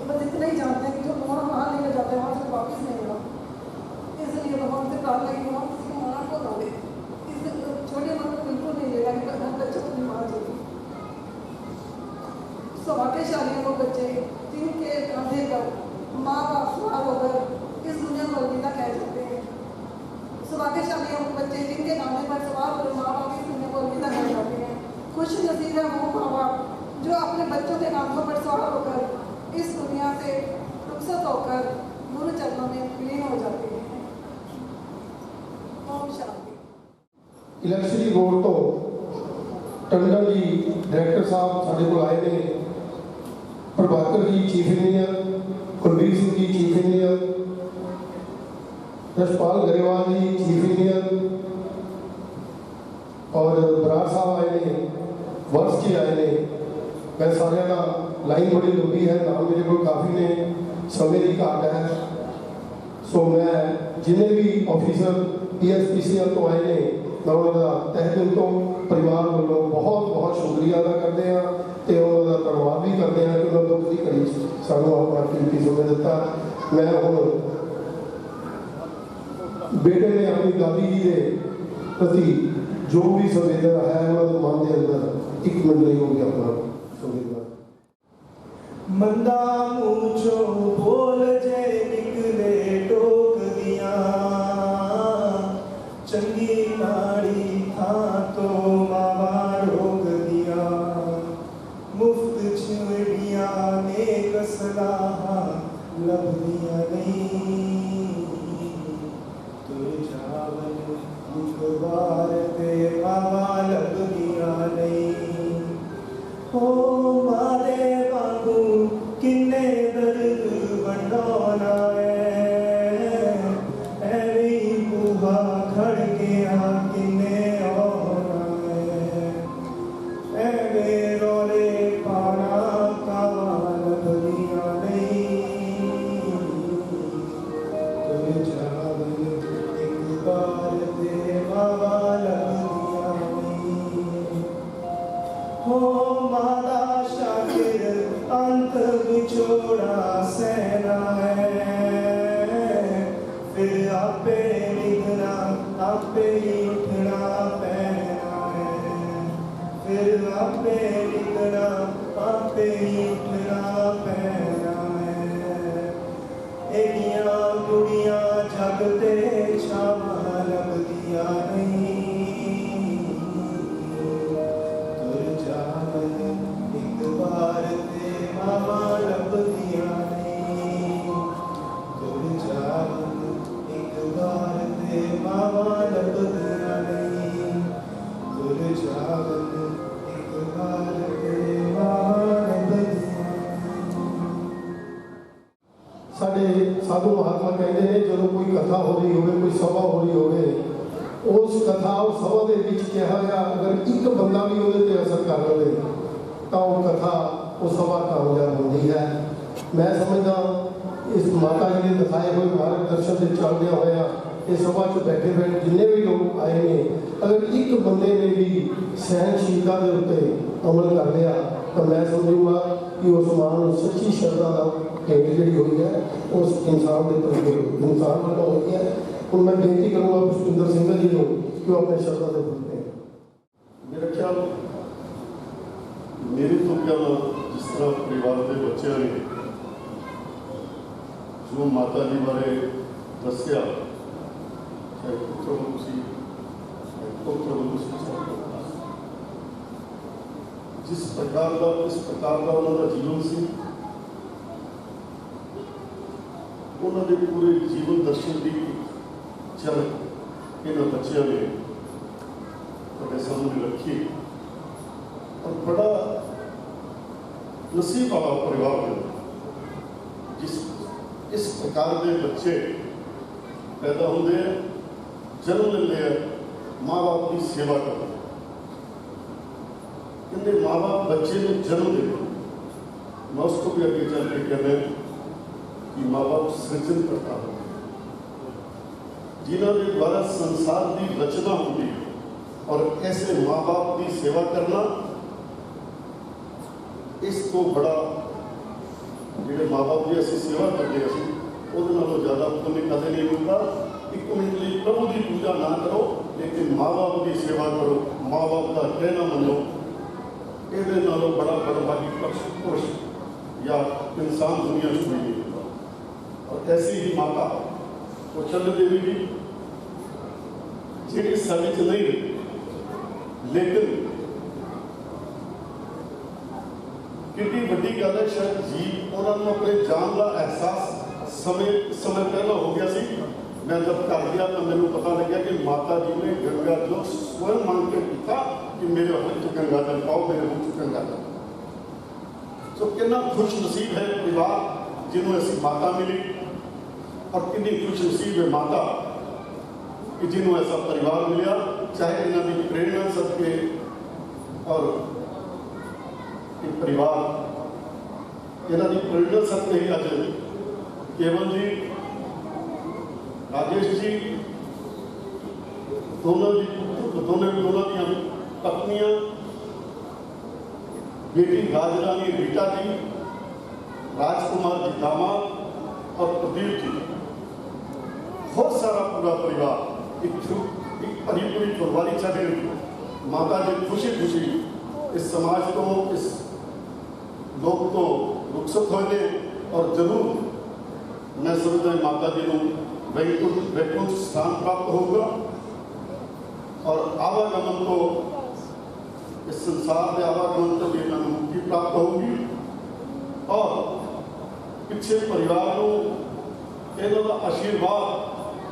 बस इतना ही जानते हैं कि जो भगवान वहाँ लेकर जाते हैं वहाँ से वापस नहीं आना। इसलिए भगवान से प्रार्थना की भगवान किसी माँ को ना दे, इस छोटे माँ को बिल्कुल नहीं लेगा कि हर बच्चे को अपनी माँ चाहिए। सौभाग्यशाली हैं वो बच्चे जिनके कंधे पर माँ बाप सवार होकर इस दुनिया को अलविदा कह जाते हैं। सौभाग्यशाली हैं वो बच्चे जिनके कंधे पर सवार होकर माँ बाप इस दुनिया को अलविदा कह जाते हैं। खुश नसीब है वो माँ बाप जो अपने बच्चों के कंधों पर सवार होकर इस दुनिया से रुखसत होकर गुरु चरणों में विलीन हो जाते हैं। ओम शांति। इलेक्शन की बोर्ड तो टंडन जी डायरेक्टर साहब साढ़े को आए ने, Prabhakar ji chief engineer, Kulbir Singh ji chief engineer, Yashpal Grewal जी चीफ इंजीनियर और बराड़ साहब आए ने, वर्ष जी आए ने। मैं सारे का लाइन बड़ी लंबी है, नाम मेरे को काफ़ी ने, समय की घाट है। सो मैं जिन्हें भी ऑफिसर PSPCL तो आए ने मैं उन्होंने तह दिल तो परिवार वालों बहुत बहुत शुक्रिया अदा करते हैं तो उन्होंने धन्यवाद भी करते हैं कि उन्होंने दुख की घड़ी सानू अपना कीमती समय दिता। मैं हूँ बेटे ने अपनी दादी जी के प्रति जो भी संवेदना है उन्होंने मन के अंदर 1 मिनट नहीं हो गया अपना संवेदना। मंदा मुझो बोल जे निकले टोक दिया, चंगी नाड़ी था तो मावा रोक दिया, मुफ्त छिड़िया ने कसलाहा लब दिया नहीं, तुर जावन मुखबार ते मावा लब दिया नहीं। हो मारे बाबू किन्ने दर्द बंडोना है, ऐवी बुहा खड़ गया किन्ने होना है, ऐवे रोले पाना कावाल बलिया नहीं, तुझ जावन एक बार दे मावाल बलिया नहीं। हो मादा शाकिर अंत बिछोड़ा सहना है, फिर आपे लिखना आपे ही उठना पहना है, फिर आपे लिखना आपे ही उठना पहना है। एडिया गुड़िया जगते छावा लब दिया नहीं, तुर साधु महात्मा कहते हैं जो कोई कथा हो रही हो, कोई सभा हो रही हो, उस कथा और सभा के बीच कहा गया अगर एक बंदा भी वो असर कर ले तो वो कथा वो सभा कामयाब होती है। मैं समझदा इस माता जी के दिखाए हुए मार्गदर्शन से चलदे होया इस सभा च बैठे हुए जिन्ने भी लोग आए हैं, अगर एक बंदे ने भी सहनशीलता के उत्ते अमल कर लिया तो मैं समझूंगा कि उस मां नूं सच्ची श्रद्धा का भेंट जी हुई है उस इंसान के प्रति इंसान वालों हुई है। और मैं बेनती करूँगा पुष्पिंदर सिंह जी को कि वो अपने शब्दों से बोलते हैं। मेरा ख्याल मेरे तो क्या जिस तरह परिवार के बच्चों ने जो माता जी बारे दसिया, चाहे पुत्र बलूसी चाहे पुत्र बलूसी, जिस प्रकार का इस प्रकार का उन्होंने जीवन से उन्होंने पूरे जीवन दर्शन की झलक इन बच्चों ने अपने सामने रखी और बड़ा नसीब वाला परिवार है जिस इस प्रकार के बच्चे पैदा होते हैं, जन्म लेते हैं, माँ बाप की सेवा करते हैं। इन्हें माँ बाप बच्चे में जन्म देते हैं, मैं उसको भी आगे चल के कहते हैं कि माँ बाप सृजन करता है, जिन्होंने द्वारा संसार की रचना होती है। और ऐसे माँ बाप की सेवा करना इसको बड़ा जो माँ बाप की ऐसी सेवा करते हैं वो ज़्यादा पुण्य कदे नहीं मिलता। एक मिनट लिए प्रभु की पूजा ना करो लेकिन माँ बाप की सेवा करो, माँ बाप का कहना मनो, ये नालों बड़ा बड़भागी पुरुष या इंसान दुनिया में नहीं मिलता। और ऐसी ही माता वो चंद्र देवी जी जी साड़ी च नहीं रही, लेकिन कितनी बड़ी गल है, शायद जी उन्होंने अपने जान का एहसास समय पहला हो गया सी। मैं जब घर गया तो मैंने पता लगा कि माता जी ने गंगा जल स्वयं मांग के किया कि मेरे हाथ च गंगा जल पाओ, मेरे मुँह च गंगा जल। तो कितना खुश नसीब है परिवार जिन्होंने ऐसी माता मिली और कितनी खुश नसीब है माता कि जिन्होंने ऐसा परिवार मिला। चाहे इन्हों की प्रेरणा सबके और परिवार इन्हों की प्रेरणा सबके ही अज केवल जी, राजेश जी दोनों दी पत्नियां, बेटी राजरानी रीटा जी, राजकुमार जी दामाद और प्रदीप जी, बहुत सारा पूरा परिवार एक भरी पूरी फुलवारी छे माता जी खुशी खुशी इस समाज को इस लोग तो रुखसत होने और जरूर मैं समझता माता जी को वैकुंठ स्थान प्राप्त होगा और आवागमन को इस संसार के आवागमन को भी इन्होंने मुक्ति प्राप्त होगी। और पिछले परिवार को इन्हों का आशीर्वाद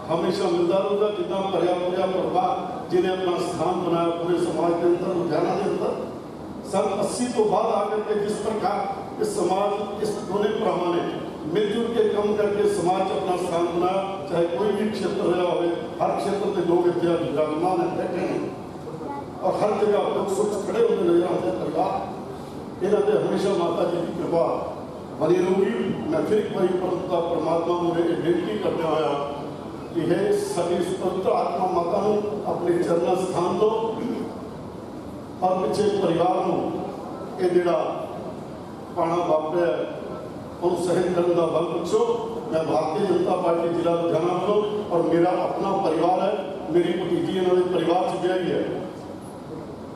हमेशा मिलता रहेगा, जितना भरया भरया परिवार जिन्हें अपना स्थान बनाया पूरे समाज के अंदर, लुधियाना के अंदर सन 80 तो बाद आकर के जिस प्रकार इस समाज इस दोनों भरावां ने मिलजुल के काम करके समाज अपना स्थान बनाया, चाहे कोई भी क्षेत्र रहा हो, हर क्षेत्र के लोग इतने विराजमान है, बैठे हैं और हर जगह दुख सुख खड़े होते नजर आते हैं। परिवार इन्होंने हमेशा माता जी की कृपा बनी रहूगी। मैं फिर एक बार परमात्मा मुझे बेनती करते हुआ कि है सभी पवित्र आत्मा माता को अपने चरण स्थान दो और पिछले परिवार को ये जोड़ा पाना वापरिया उन सहन करने का बल बख्शो। मैं भारतीय जनता पार्टी जिला लुधियाना वालों और मेरा अपना परिवार है, मेरी भतीजी इन्होंने परिवार से ब्याही है,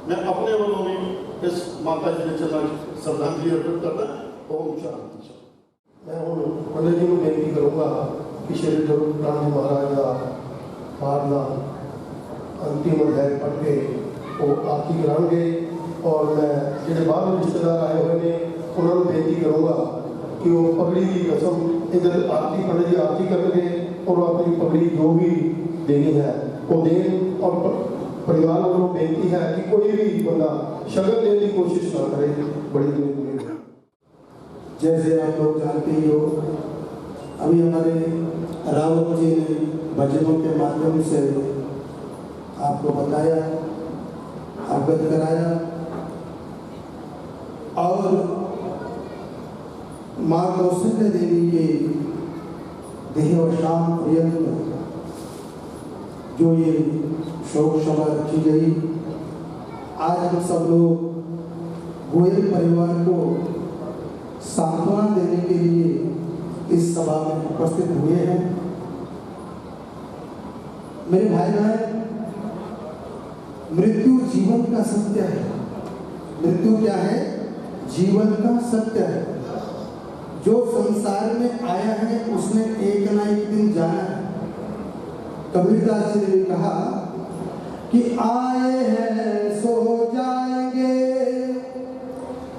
मैं अपने वालों भी इस माता जी के चरण श्रद्धांजलि अर्पित करना। ओम शांति। मैं हूँ पंडित जी को बेनती करूँगा कि श्री जरूर राम महाराज का मारना अंतिम अध्याय पढ़ के वो आरती कराएंगे और मैं जो बाहर रिश्तेदार आए हुए हैं उन्होंने बेनती करूँगा कि वो पगड़ी की कसम इधर आरती पंडित जी आरती करेंगे और अपनी पगड़ी जो भी देनी है वो दें। और परिवार वालों को बेनती है कि कोई भी बंदा शगन देने की कोशिश ना करे। बड़ी दूर जैसे आप लोग जानते ही हो अभी हमारे रावत जी ने भजनों के माध्यम से आपको बताया, अवगत कराया और माँ कौशल्या देवी के देहावसान पर्यंत जो ये शोक सभा रखी गई, आज हम सब लोग गोयल परिवार को सांत्वना देने के लिए इस सभा में उपस्थित हुए हैं। मेरे भाई बहन, मृत्यु जीवन का सत्य है। मृत्यु क्या है? जीवन का सत्य है। जो संसार में आया है उसने एक ना एक दिन जाना है। कबीरदास जी ने भी कहा कि आए हैं सो जाएंगे,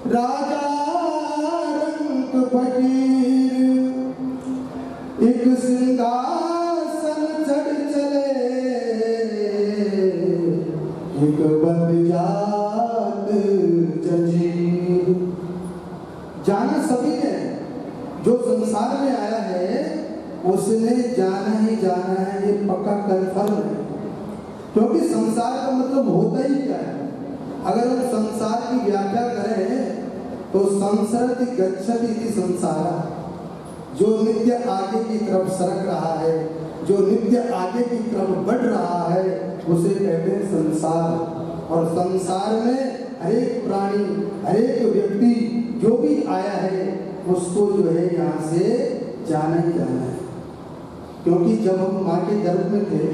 राजा रंग फकीर, एक सिंहासन चढ़ चले, एक बंद जात जंजीर। जाना सभी ने, जो संसार में आया है उसने जाना ही जाना है, ये पक्का कन्फर्म है। क्योंकि संसार का मतलब होता ही क्या है? अगर हम संसार की व्याख्या करें तो संसरति गच्छति इति संसारा, जो नित्य आगे की तरफ सरक रहा है, जो नित्य आगे की तरफ बढ़ रहा है, उसे कहते हैं संसार। और संसार में हरेक प्राणी, हरेक व्यक्ति जो भी आया है उसको जो है यहाँ से जाना ही जाना है। क्योंकि जब हम माँ के गर्भ में थे,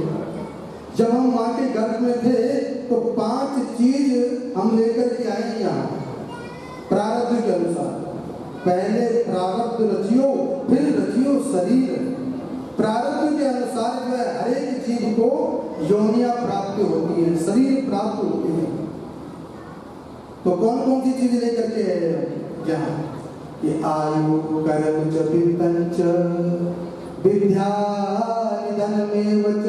जब हम माँ के गर्भ में थे तो 5 चीज हम लेकर के आए यहाँ प्रारब्ध के अनुसार। पहले प्रारब्ध रचियो, फिर रचियो शरीर। प्रारब्ध के अनुसार जो है हर एक जीव को योनियां प्राप्त होती है, शरीर प्राप्त होती है। तो कौन कौन सी चीज लेकर के यहाँ कि आयु कर्म च पित्तं च विद्या निधनमेव च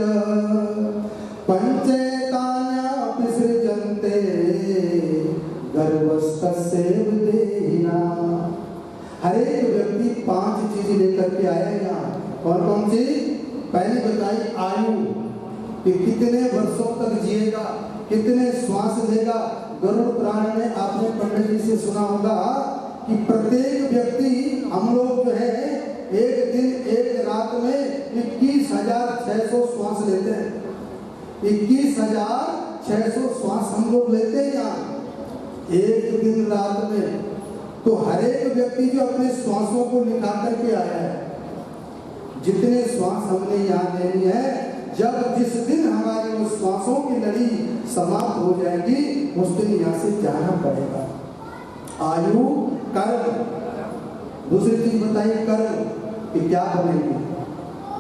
पंचेतान्यापि सृजन्ते गर्भस्थस्यैव देहिना। हर एक व्यक्ति 5 चीज लेकर के आया यहाँ। कौन कौन सी? पहली बताई आयु, कि कितने वर्षों तक जिएगा, कितने श्वास लेगा। गरुड़ पुराण में आपने पंडित जी से सुना होगा कि प्रत्येक व्यक्ति, हम लोग जो है एक दिन एक रात में 21,600 श्वास लेते हैं। 21,600 श्वास हम लोग लेते हैं यहाँ एक दिन रात में। तो हर एक व्यक्ति जो अपने श्वासों को लिखा करके आया है, जितने श्वास हमने यहाँ लेनी है, जब जिस दिन हमारी उस श्वासों की लड़ी समाप्त हो जाएगी उस दिन यहाँ से जाना पड़ेगा। आयु, कर्म। दूसरी चीज बताइए कर्म, कि क्या बनेंगे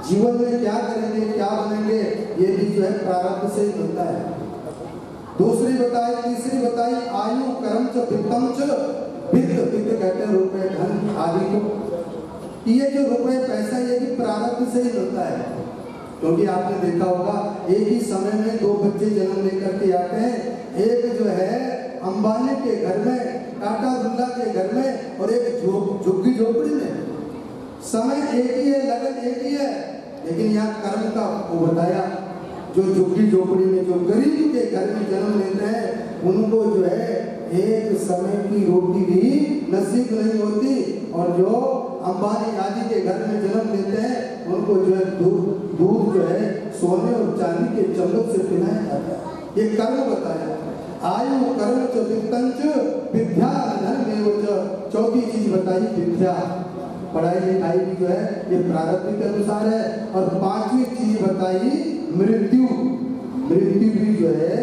जीवन में, क्या करेंगे, क्या बनेंगे, ये भी जो है प्रारब्ध से ही बनता है। दूसरी बताई, तीसरी बताई आयु कर्म च वित्तम च, वित्त, वित्त कहते हैं रुपए धन आदि को। ये जो रुपए पैसा ये भी प्रारब्ध से ही बनता है। क्योंकि आपने देखा होगा एक ही समय में 2 बच्चे जन्म लेकर के आते हैं। एक जो है अंबानी के घर में, टाटा बिरला के घर में, और एक झुग्गी झोपड़ी में। समय एक ही है, लगन एक ही है, लेकिन यहाँ कर्म का वो बताया। जो झुग्गी झोपड़ी में, जो गरीब के घर में जन्म लेते हैं, उनको जो है एक समय की रोटी भी नसीब नहीं होती। और जो अंबानी आदि के घर में जन्म लेते हैं उनको जो है दूध जो है सोने और चांदी के चम्मच से पिलाया जाता है। ये कर्म बताया। आयु कर्म च वित्तं च विद्या निधनमेव च। चौथी चीज बताई विद्या, पढ़ाई लिखाई भी जो है ये प्रारब्ध के अनुसार है। और 5वीं चीज बताई मृत्यु। मृत्यु भी जो है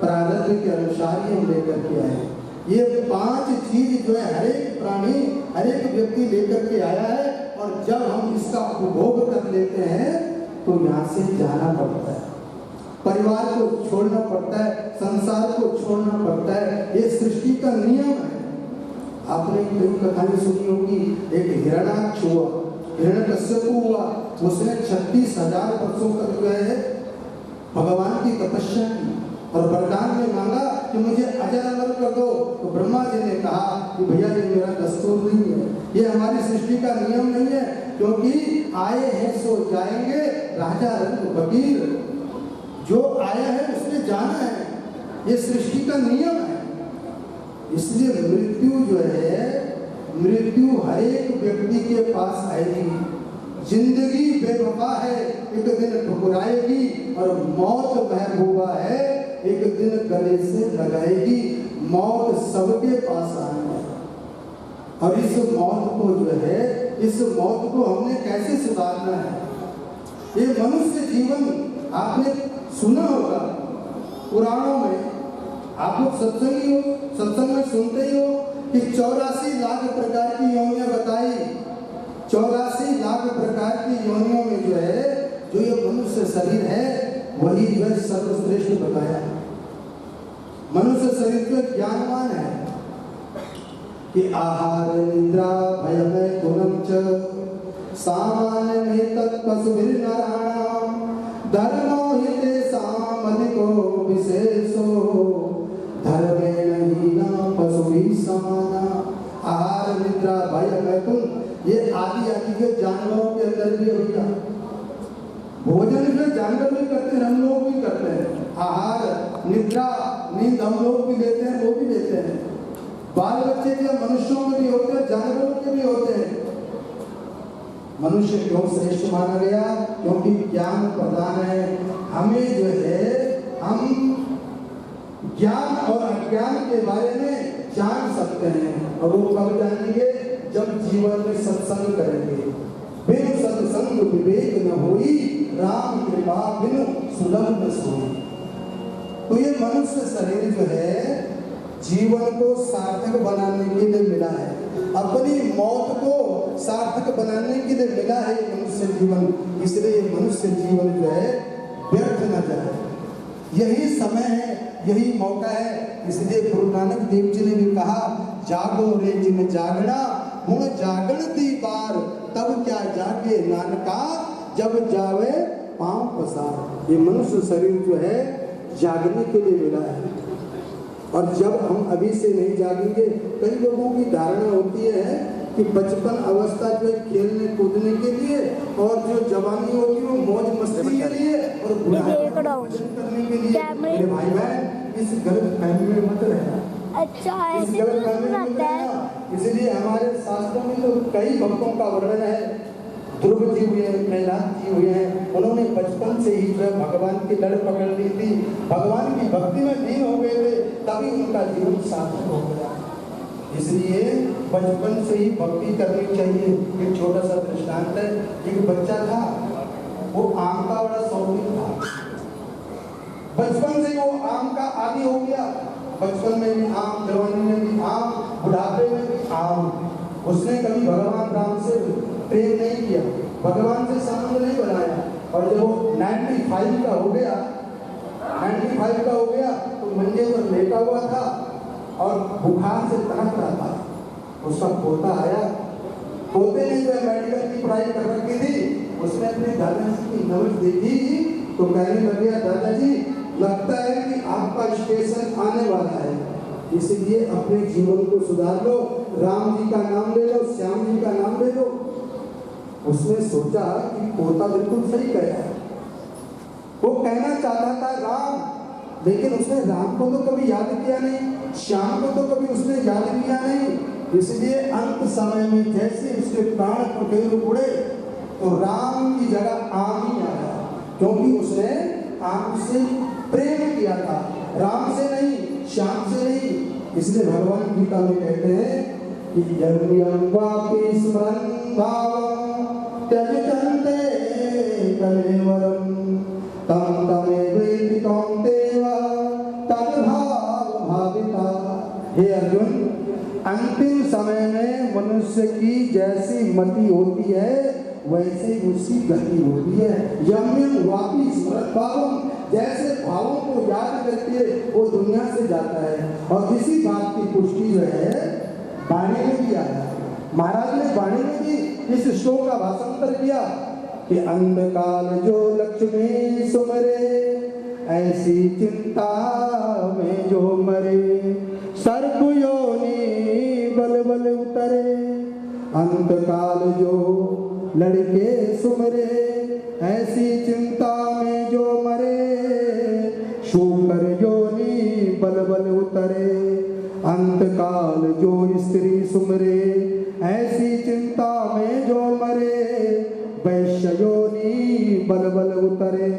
प्रारब्ध के अनुसार ही हम लेकर के आए। ये 5 चीज जो है हर एक प्राणी, हर एक व्यक्ति लेकर के आया है। और जब हम इसका उपभोग कर लेते हैं तो यहाँ से जाना पड़ता है, परिवार को छोड़ना पड़ता है, संसार को छोड़ना पड़ता है। ये सृष्टि का नियम है। आपने कई कहानी सुनी होगी, एक हिरणाक्ष हुआ, हिरण्यकश्यप हुआ, उसने 36,000 वर्षों तक जो है भगवान की तपस्या की और वरदान में मांगा कि मुझे अजर अमर कर दो, तो ब्रह्मा जी ने कहा कि भैया ये मेरा दस्तूर नहीं है, ये हमारी सृष्टि का नियम नहीं है, क्योंकि आए हैं सो जाएंगे, राजा रंग फकीर, जो आया है उसने जाना है, ये सृष्टि का नियम है। इसलिए मृत्यु जो है, मृत्यु हर एक व्यक्ति के पास आएगी। जिंदगी बेवफा है, एक दिन ठुकराएगी, और मौत महबूबा है, एक दिन गले से लगाएगी। मौत सबके पास आना है, और इस मौत को जो है, इस मौत को हमने कैसे सुधारना है? ये मनुष्य जीवन आपने सुना होगा पुराणों में, आप लोग सत्संगी हो, सत्संग में सुनते ही हो कि 84 लाख प्रकार की योनियां बताई। 84 लाख प्रकार की योनियों में जो है, जो ये मनुष्य शरीर है, वही जो है सर्वश्रेष्ठ बताया। मनुष्य शरीर जो ज्ञानवान है कि आहार निद्रा भयमय गुणम च सामान्य में तत्पशुभिर्नराणाम धर्मो हि तेषाम् अधिको विशेषो धर्मेण हीना पशुभिः समाना। आहार निद्रा भय मैथुन, ये आदि आदि के जानवरों के अंदर भी होगा। भोजन जो जानवर भी करते हैं, हम लोग भी करते हैं। आहार निद्रा नींद हम लोग भी लेते हैं, वो भी लेते हैं। बाल बच्चे जो मनुष्यों में भी होते हैं, जानवरों के भी होते हैं। मनुष्य क्यों श्रेष्ठ माना गया? क्योंकि ज्ञान प्रदान है। हमें जो है, हम ज्ञान और अज्ञान के बारे में जान सकते हैं, और वो कब जानेंगे? जब जीवन में सत्संग करेंगे। बिनु सत्संग विवेक न होई, राम कृपा बिनु सुलभ न सोई। तो ये मनुष्य शरीर जो है, जीवन को सार्थक बनाने के लिए मिला है, अपनी मौत को सार्थक बनाने के लिए मिला है ये मनुष्य जीवन। इसलिए मनुष्य जीवन जो है व्यर्थ न जाए, यही समय है, यही मौका है। इसलिए गुरु नानक देव जी ने भी कहा, जागो रे जिन जागना हुण जागण दी बार, तब क्या जागे नानका जब जावे पांव पसार। ये मनुष्य शरीर जो है जागने के लिए मिला है, और जब हम अभी से नहीं जागेंगे, कई लोगों की धारणा होती है कि बचपन अवस्था जो है खेलने कूदने के लिए, और जो जवानी होती है वो मौज मस्ती के लिए, और बुढ़ापे करने के लिए। मेरे भाई बहन, इस गलत फहमी में मत रहना। अच्छा है, इस गलत फहमी में मत रहना। इसलिए हमारे शास्त्रों में तो कई भक्तों का वर्णन है। ध्रुव जी हुए हैं, प्रहलाद जी हुए हैं, उन्होंने बचपन से ही जो है भगवान की लड़ पकड़ ली थी, भगवान की भक्ति में लीन हो गए थे, तभी उनका जीवन सार्थक हो गया। इसलिए बचपन से ही भक्ति करनी चाहिए। एक छोटा सा दृष्टांत है, एक बच्चा था, वो आम का बड़ा शौकीन था। बचपन से वो आम का आदी हो गया, बचपन में भी आम, जवानी में भी आम, बुढ़ापे में भी आम। उसने कभी भगवान राम से प्रेम नहीं किया, भगवान से संबंध नहीं बनाया, और जब वो 95 का हो गया, 95 का हो गया, तो मंजे पर लेटा हुआ था और बुखार से तड़प रहा था। उसका पोता आया, पोते ने जो मेडिकल की पढ़ाई कर रखी थी, उसने अपने दादाजी की नब्ज देखी तो कहने लगे, दादाजी लगता है कि आपका स्टेशन आने वाला है, इसलिए अपने जीवन को सुधार लो, राम जी का नाम ले लो, श्याम जी का नाम ले लो। उसने सोचा कि पोता बिल्कुल सही कह रहा है, वो कहना चाहता था राम, लेकिन उसने राम को तो कभी याद किया नहीं, श्याम को तो कभी उसने याद किया नहीं। इसलिए अंत समय में जैसे उसके प्राण पखेरु उड़े, तो राम की जगह आम ही आया, क्योंकि उसने आम से प्रेम किया था, राम से नहीं, श्याम से नहीं। इसलिए भगवान गीता में कहते हैं कि यज्ञं वापि स्मरन् भावं त्यजन्ते कलेवरं तं तमेवेति कौन्तेय तद्भाव भाविता। हे अर्जुन, अंतिम समय में मनुष्य की जैसी मति होती है, वैसे उसकी गति होती है। यज्ञं वापि स्मरन् भावं, जैसे भावों को याद करके वो दुनिया से जाता है। और इसी बात की पुष्टि जो है वाणी में भी आया है। महाराज ने वाणी में भी इस श्लोक का भाषांतर किया कि अंधकाल जो लक्ष्मी सुमरे ऐसी चिंता में जो मरे, सर्प योनि बल बल उतरे, अंत काल जो लड़के सुमरे, ऐसी चिंता में जो मरे, शूकर योनि बल बल उतरे, अंत काल जो स्त्री सुमरे, ऐसी चिंता में जो मरे, वैश्य योनि बल बल उतरे,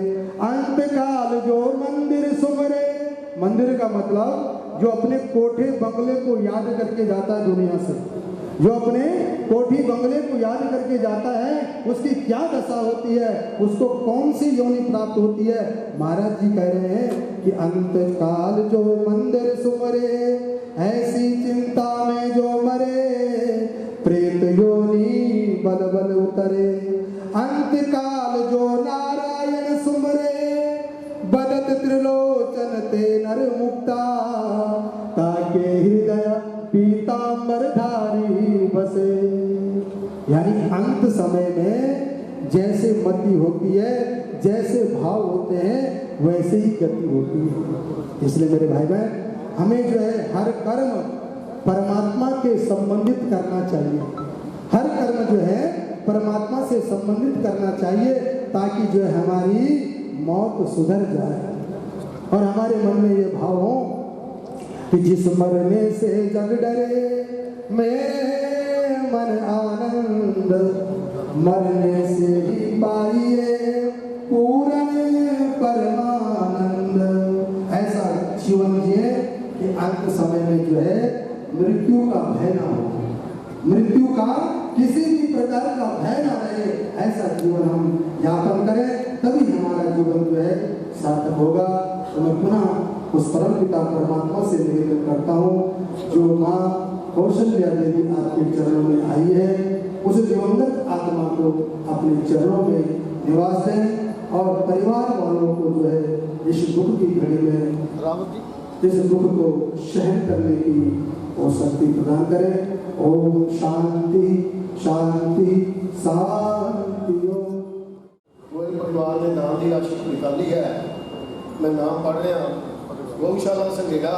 अंत काल जो मंदिर सुमरे। मंदिर का मतलब जो अपने कोठे बंगले को याद करके जाता है दुनिया से, जो अपने कोठी बंगले को याद करके जाता है, उसकी क्या दशा होती है, उसको कौन सी योनि प्राप्त होती है। महाराज जी कह रहे हैं कि अंत काल जो मंदिर सुमरे, ऐसी चिंता में जो मरे, प्रेत योनि बल बल उतरे, अंत काल जो नारायण सुमरे, बदत त्रिलोचन ते नर मुक्ता, ताके हृदय पीतांबर धारी बसे। यानी अंत समय में जैसे मति होती है, जैसे भाव होते हैं, वैसे ही गति होती है। इसलिए मेरे भाई बहन, हमें जो है हर कर्म परमात्मा के संबंधित करना चाहिए। हर कर्म जो है परमात्मा से संबंधित करना चाहिए, ताकि जो है हमारी मौत सुधर जाए और हमारे मन में ये भाव हो कि जिस मरने से जग डरे, मेरे मन आनंद, मरने से ही पाइए पूर्ण परमानंद। ऐसा जीवन जिए कि अंत समय में जो है मृत्यु का भय ना हो, मृत्यु का किसी भी प्रकार का भय ना रहे, ऐसा जीवन हम यापन करें, तभी हमारा जीवन जो है सार्थक होगा। तो मैं पुनः उस परम पिता परमात्मा से निवेदन करता हूँ, जो माँ कौशल्या देवी आपके चरणों में आई है, उस दिवंगत आत्मा को अपने चरणों में निवास दें और परिवार वालों को जो है इस दुख की घड़ी में इस दुख को सहन करने की वो शक्ति प्रदान करें। ओम शांति शांति शांति। मेरे परिवार ने दान की राशि निकाली है, मैं नाम पढ़ रहा। गौशाला संघेड़ा,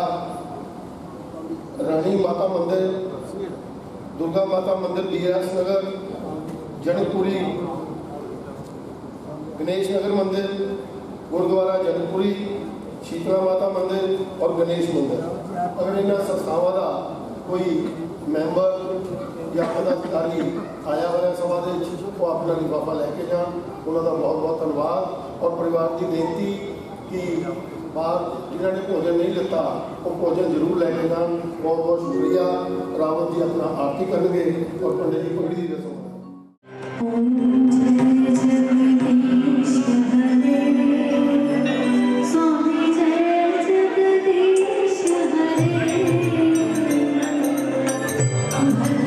रानी माता मंदिर, दुर्गा माता मंदिर BRS नगर, जनकपुरी, गणेश नगर मंदिर, गुरुद्वारा जनकपुरी, शीतला माता मंदिर और गणेश मंदिर। अगर इन संस्थावां का कोई मैंबर या पदाधिकारी आया हुआ सभा वो अपना लिफाफा लैके जान, उन्होंने बहुत बहुत धन्यवाद। और परिवार की बेनती कि बाहर जिन्होंने भोजन नहीं लेता वो भोजन जरूर लैके जान। बहुत बहुत शुक्रिया। रावत जी अपना आरती करेंगे और पंडित जी पगड़ी की रस्म। I'm